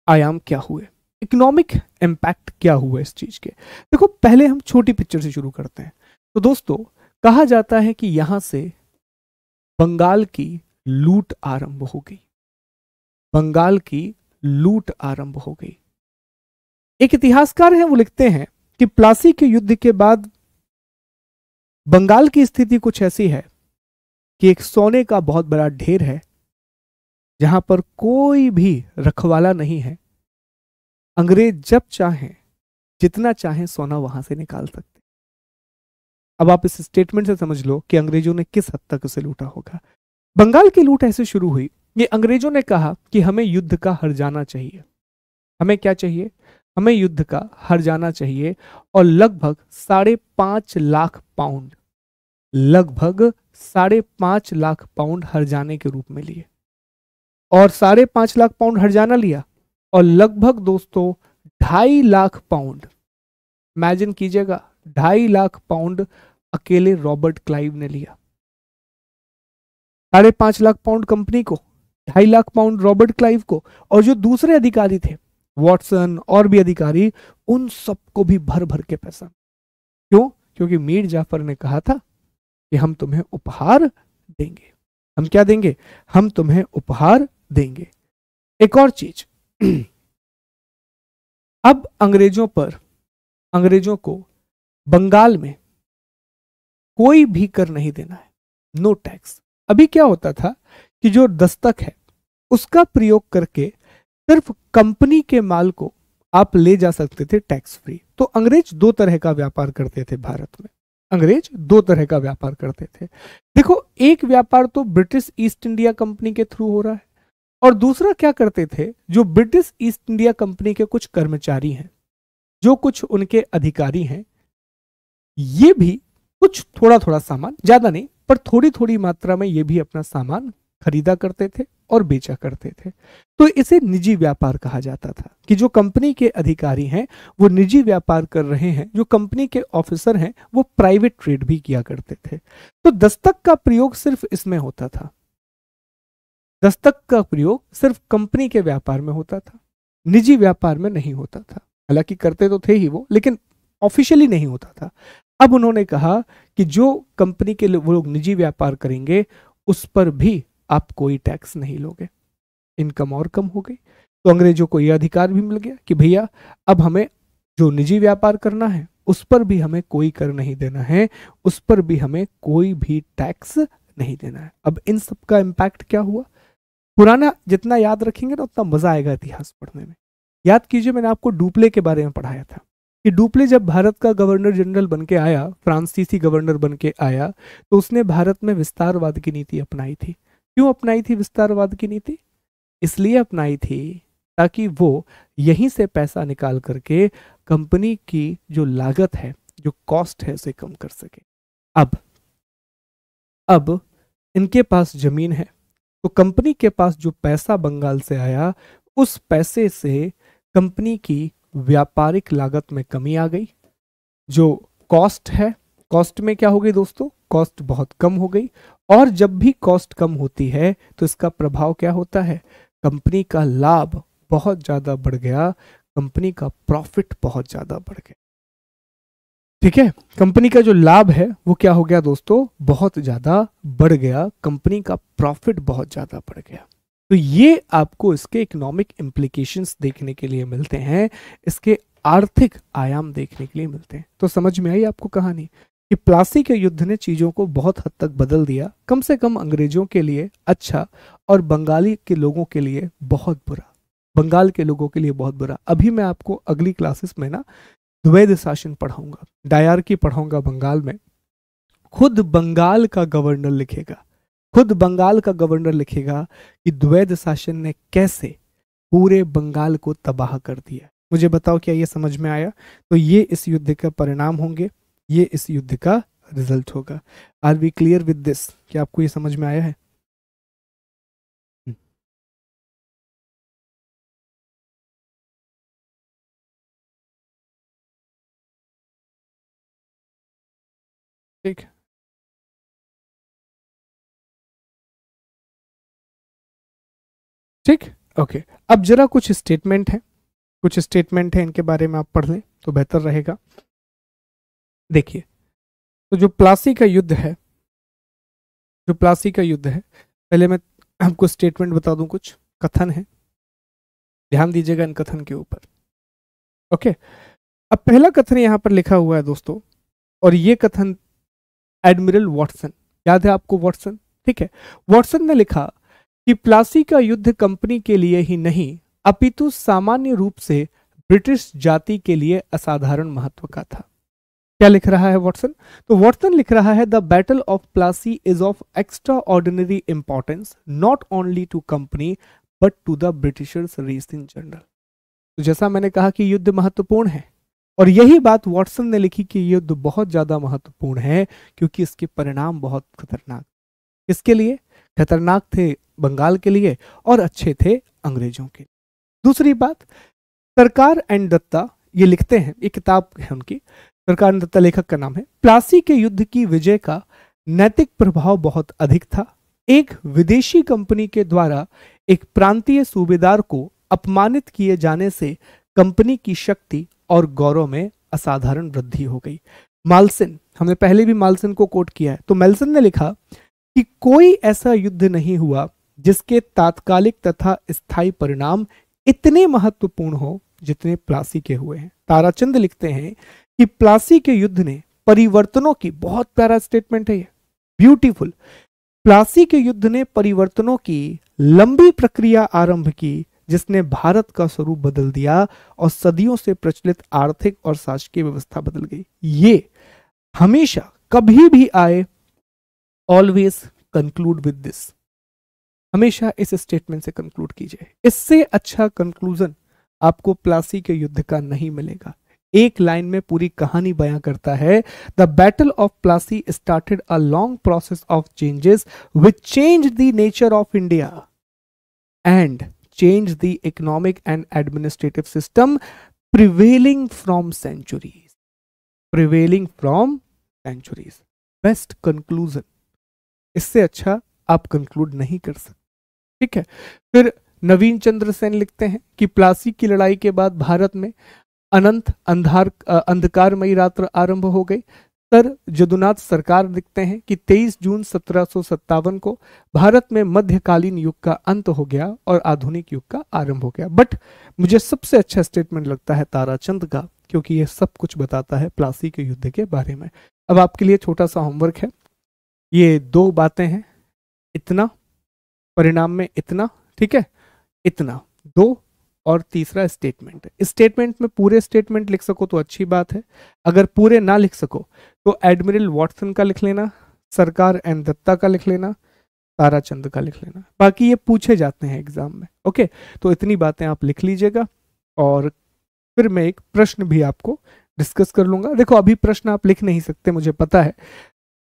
आयाम क्या हुए, इकोनॉमिक इम्पैक्ट क्या हुआ इस चीज के? देखो पहले हम छोटी पिक्चर से शुरू करते हैं। तो दोस्तों कहा जाता है कि यहां से बंगाल की लूट आरंभ हो गई, बंगाल की लूट आरंभ हो गई। एक इतिहासकार हैं वो लिखते हैं कि प्लासी के युद्ध के बाद बंगाल की स्थिति कुछ ऐसी है कि एक सोने का बहुत बड़ा ढेर है जहां पर कोई भी रखवाला नहीं है। अंग्रेज जब चाहें जितना चाहें सोना वहां से निकाल सकते। अब आप इस स्टेटमेंट से समझ लो कि अंग्रेजों ने किस हद तक उसे लूटा होगा। बंगाल की लूट ऐसे शुरू हुई कि अंग्रेजों ने कहा कि हमें युद्ध का हर जाना चाहिए। हमें क्या चाहिए? हमें युद्ध का हर जाना चाहिए। और लगभग 5.5 लाख पाउंड, लगभग 5.5 लाख पाउंड हर जाने के रूप में लिए। और 5.5 लाख पाउंड हर जाना लिया और लगभग दोस्तों 2.5 लाख पाउंड, इमेजिन कीजिएगा 2.5 लाख पाउंड अकेले रॉबर्ट क्लाइव ने लिया। 5.5 लाख पाउंड कंपनी को, 2.5 लाख पाउंड रॉबर्ट क्लाइव को, और जो दूसरे अधिकारी थे वॉटसन और भी अधिकारी, उन सबको भी भर भर के पैसा। क्यों? क्योंकि मीर जाफर ने कहा था कि हम तुम्हें उपहार देंगे। हम क्या देंगे? हम तुम्हें उपहार देंगे। एक और चीज, अब अंग्रेजों को बंगाल में कोई भी कर नहीं देना है, नो टैक्स। अभी क्या होता था कि जो दस्तक है उसका प्रयोग करके सिर्फ कंपनी के माल को आप ले जा सकते थे टैक्स फ्री। तो अंग्रेज दो तरह का व्यापार करते थे भारत में। अंग्रेज दो तरह का व्यापार करते थे। देखो, एक व्यापार तो ब्रिटिश ईस्ट इंडिया कंपनी के थ्रू हो रहा है, और दूसरा क्या करते थे, जो ब्रिटिश ईस्ट इंडिया कंपनी के कुछ कर्मचारी हैं, जो कुछ उनके अधिकारी हैं, ये भी कुछ थोड़ा थोड़ा सामान, ज्यादा नहीं पर थोड़ी थोड़ी मात्रा में ये भी अपना सामान खरीदा करते थे और बेचा करते थे। तो इसे निजी व्यापार कहा जाता था कि जो कंपनी के अधिकारी हैं वो निजी व्यापार कर रहे हैं, जो कंपनी के ऑफिसर हैं वो प्राइवेट ट्रेड भी किया करते थे। तो दस्तक का प्रयोग सिर्फ इसमें होता था, दस्तक का प्रयोग सिर्फ कंपनी के व्यापार में होता था, निजी व्यापार में नहीं होता था। हालांकि करते तो थे ही वो, लेकिन ऑफिशियली नहीं होता था। अब उन्होंने कहा कि जो कंपनी के वो लोग निजी व्यापार करेंगे उस पर भी आप कोई टैक्स नहीं लोगे, इनकम और कम हो गई। तो अंग्रेजों को यह अधिकार भी मिल गया कि भैया अब हमें जो निजी व्यापार करना है उस पर भी हमें कोई कर नहीं देना है, उस पर भी हमें कोई भी टैक्स नहीं देना है। अब इन सब का इम्पैक्ट क्या हुआ? पुराना जितना याद रखेंगे ना उतना मजा आएगा इतिहास पढ़ने में। याद कीजिए, मैंने आपको डुप्ले के बारे में पढ़ाया था कि डुप्ले जब भारत का गवर्नर जनरल बन के आया, फ्रांसीसी गवर्नर बन के आया, तो उसने भारत में विस्तारवाद की नीति अपनाई थी। क्यों अपनाई थी विस्तारवाद की नीति? इसलिए अपनाई थी ताकि वो यहीं से पैसा निकाल करके कंपनी की जो लागत है, जो कॉस्ट है, उसे कम कर सके। अब इनके पास जमीन है, तो कंपनी के पास जो पैसा बंगाल से आया उस पैसे से कंपनी की व्यापारिक लागत में कमी आ गई। जो कॉस्ट है, कॉस्ट में क्या हो गई दोस्तों? कॉस्ट बहुत कम हो गई। और जब भी कॉस्ट कम होती है तो इसका प्रभाव क्या होता है? कंपनी का लाभ बहुत ज्यादा बढ़ गया, कंपनी का प्रॉफिट बहुत ज्यादा बढ़ गया। ठीक है, कंपनी का जो लाभ है वो क्या हो गया दोस्तों? बहुत ज्यादा बढ़ गया, कंपनी का प्रॉफिट बहुत ज्यादा बढ़ गया। तो ये आपको इसके इकोनॉमिक इम्प्लीकेशंस देखने के लिए मिलते हैं, इसके आर्थिक आयाम देखने के लिए मिलते हैं। तो समझ में आई आपको कहानी कि प्लासी के युद्ध ने चीजों को बहुत हद तक बदल दिया, कम से कम अंग्रेजों के लिए अच्छा और बंगाली के लोगों के लिए बहुत बुरा, बंगाल के लोगों के लिए बहुत बुरा। अभी मैं आपको अगली क्लासेस में ना द्वैध शासन पढ़ाऊंगा, डायरकी पढ़ाऊंगा बंगाल में। खुद बंगाल का गवर्नर लिखेगा, खुद बंगाल का गवर्नर लिखेगा कि द्वैध शासन ने कैसे पूरे बंगाल को तबाह कर दिया। मुझे बताओ क्या ये समझ में आया? तो ये इस युद्ध का परिणाम होंगे, ये इस युद्ध का रिजल्ट होगा। Are we clear with this? क्या आपको ये समझ में आया है? ठीक, ठीक, ओके। अब जरा कुछ स्टेटमेंट है, कुछ स्टेटमेंट है, इनके बारे में आप पढ़ लें तो बेहतर रहेगा। देखिए, तो जो प्लासी का युद्ध है, जो प्लासी का युद्ध है, पहले मैं आपको स्टेटमेंट बता दूं, कुछ कथन है, ध्यान दीजिएगा इन कथन के ऊपर। ओके, अब पहला कथन यहां पर लिखा हुआ है दोस्तों, और ये कथन एडमिरल वॉटसन, याद है आपको वॉटसन? ठीक है, वॉटसन ने लिखा कि प्लासी का युद्ध कंपनी के लिए ही नहीं अपितु सामान्य रूप से ब्रिटिश जाति के लिए असाधारण महत्व का था। क्या लिख रहा है वॉटसन? तो वॉटसन लिख रहा है the battle of Plassey is of extraordinary importance not only to company but to the Britishers race in general. तो जैसा मैंने कहा कि युद्ध महत्वपूर्ण है, और यही बात वॉटसन ने लिखी कि युद्ध बहुत ज्यादा महत्वपूर्ण है क्योंकि इसके परिणाम बहुत खतरनाक। किसके लिए खतरनाक थे? बंगाल के लिए, और अच्छे थे अंग्रेजों के लिए। दूसरी बात, सरकार एंड दत्ता ये लिखते हैं, ये किताब है उनकी, सरकार एंड दत्ता लेखक का नाम है। प्लासी के युद्ध की विजय का नैतिक प्रभाव बहुत अधिक था। एक विदेशी कंपनी के द्वारा एक प्रांतीय सूबेदार को अपमानित किए जाने से कंपनी की शक्ति और गौरव में असाधारण वृद्धि हो गई। माल्सन, हमने पहले भी माल्सन को कोट किया है, तो मेल्सन ने लिखा कि कोई ऐसा युद्ध नहीं हुआ जिसके तात्कालिक तथा स्थायी परिणाम इतने महत्वपूर्ण हो जितने प्लासी के हुए हैं। ताराचंद लिखते हैं कि प्लासी के युद्ध ने परिवर्तनों की, बहुत प्यारा स्टेटमेंट है ये, ब्यूटीफुल, प्लासी के युद्ध ने परिवर्तनों की लंबी प्रक्रिया आरंभ की जिसने भारत का स्वरूप बदल दिया और सदियों से प्रचलित आर्थिक और शासकीय व्यवस्था बदल गई। ये हमेशा कभी भी आए, ऑलवेज कंक्लूड विद दिस, हमेशा इस स्टेटमेंट से कंक्लूड कीजिए। इससे अच्छा कंक्लूजन आपको प्लासी के युद्ध का नहीं मिलेगा। एक लाइन में पूरी कहानी बयां करता है, the battle of Plassey started a long process of changes which change the nature of India and change the economic and administrative system prevailing from centuries, prevailing from centuries. Best conclusion, इससे अच्छा आप conclude नहीं कर सकते। ठीक है, फिर नवीन चंद्र सेन लिखते हैं कि प्लासी की लड़ाई के बाद भारत में अनंत अंधकारमयी रात्र आरंभ हो गई। सर जदुनाथ सरकार लिखते हैं कि 23 जून 1757 को भारत में मध्यकालीन युग का अंत हो गया और आधुनिक युग का आरंभ हो गया। बट मुझे सबसे अच्छा स्टेटमेंट लगता है ताराचंद का, क्योंकि यह सब कुछ बताता है प्लासी के युद्ध के बारे में। अब आपके लिए छोटा सा होमवर्क है, ये दो बातें हैं, इतना परिणाम में इतना, ठीक है, इतना दो, और तीसरा स्टेटमेंट। स्टेटमेंट में पूरे स्टेटमेंट लिख सको तो अच्छी बात है, अगर पूरे ना लिख सको तो एडमिरल वॉटसन का लिख लेना, सरकार एन दत्ता का लिख लेना, ताराचंद का लिख लेना, बाकी ये पूछे जाते हैं एग्जाम में। ओके, तो इतनी बातें आप लिख लीजिएगा और फिर मैं एक प्रश्न भी आपको डिस्कस कर लूंगा। देखो अभी प्रश्न आप लिख नहीं सकते मुझे पता है,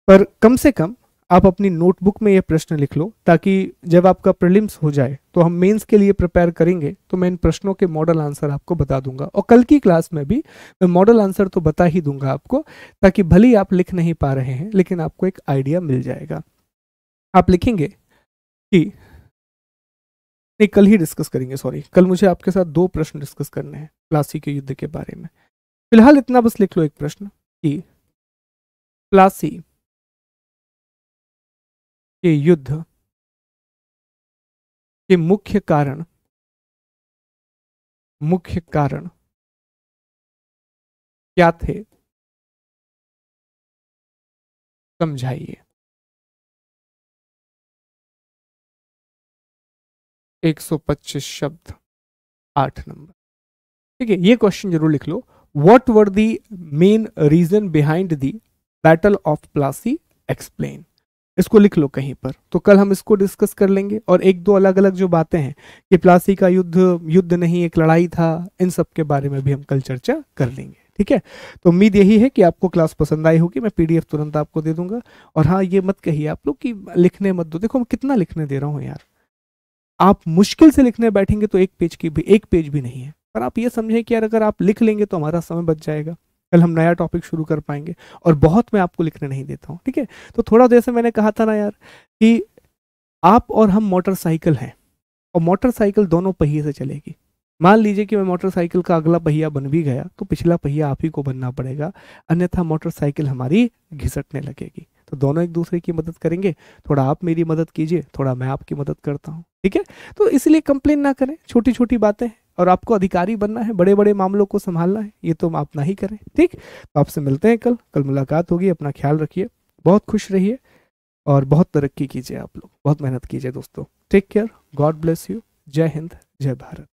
पर कम से कम आप अपनी नोटबुक में ये प्रश्न लिख लो, ताकि जब आपका प्रीलिम्स हो जाए तो हम मेंस के लिए प्रिपेयर करेंगे तो मैं इन प्रश्नों के मॉडल आंसर आपको बता दूंगा। और कल की क्लास में भी मैं मॉडल आंसर तो बता ही दूंगा आपको, ताकि भले ही आप लिख नहीं पा रहे हैं लेकिन आपको एक आइडिया मिल जाएगा। आप लिखेंगे कि नहीं, कल ही डिस्कस करेंगे, सॉरी, कल मुझे आपके साथ दो प्रश्न डिस्कस करने हैं प्लासी के युद्ध के बारे में। फिलहाल इतना बस लिख लो एक प्रश्न कि प्लासी के युद्ध के मुख्य कारण क्या थे, समझाइए। 125 शब्द, 8 नंबर। ठीक है, ये क्वेश्चन जरूर लिख लो। What were the main reason behind the battle of Plassey, explain. इसको लिख लो कहीं पर, तो कल हम इसको डिस्कस कर लेंगे। और एक दो अलग अलग जो बातें हैं कि प्लासी का युद्ध नहीं एक लड़ाई था, इन सब के बारे में भी हम कल चर्चा कर लेंगे। ठीक है, तो उम्मीद यही है कि आपको क्लास पसंद आई होगी। मैं पीडीएफ तुरंत आपको दे दूंगा। और हाँ, ये मत कहिए आप लोग कि लिखने मत दो, देखो मैं कितना लिखने दे रहा हूँ यार। आप मुश्किल से लिखने बैठेंगे तो एक पेज भी नहीं है, पर आप ये समझें कि यार अगर आप लिख लेंगे तो हमारा समय बच जाएगा, कल हम नया टॉपिक शुरू कर पाएंगे। और बहुत मैं आपको लिखने नहीं देता हूँ, ठीक है। तो थोड़ा देर से मैंने कहा था ना यार कि आप और हम मोटरसाइकिल हैं, और मोटरसाइकिल दोनों पहिए से चलेगी। मान लीजिए कि मैं मोटरसाइकिल का अगला पहिया बन भी गया तो पिछला पहिया आप ही को बनना पड़ेगा, अन्यथा मोटरसाइकिल हमारी घिसटने लगेगी। तो दोनों एक दूसरे की मदद करेंगे, थोड़ा आप मेरी मदद कीजिए, थोड़ा मैं आपकी मदद करता हूँ, ठीक है। तो इसलिए कंप्लेन ना करें, छोटी छोटी बातें हैं, और आपको अधिकारी बनना है, बड़े बड़े मामलों को संभालना है, ये तो आप ना ही करें, ठीक। तो आपसे मिलते हैं कल मुलाकात होगी। अपना ख्याल रखिए, बहुत खुश रहिए और बहुत तरक्की कीजिए। आप लोग बहुत मेहनत कीजिए दोस्तों। Take care, god bless you. जय हिंद, जय भारत।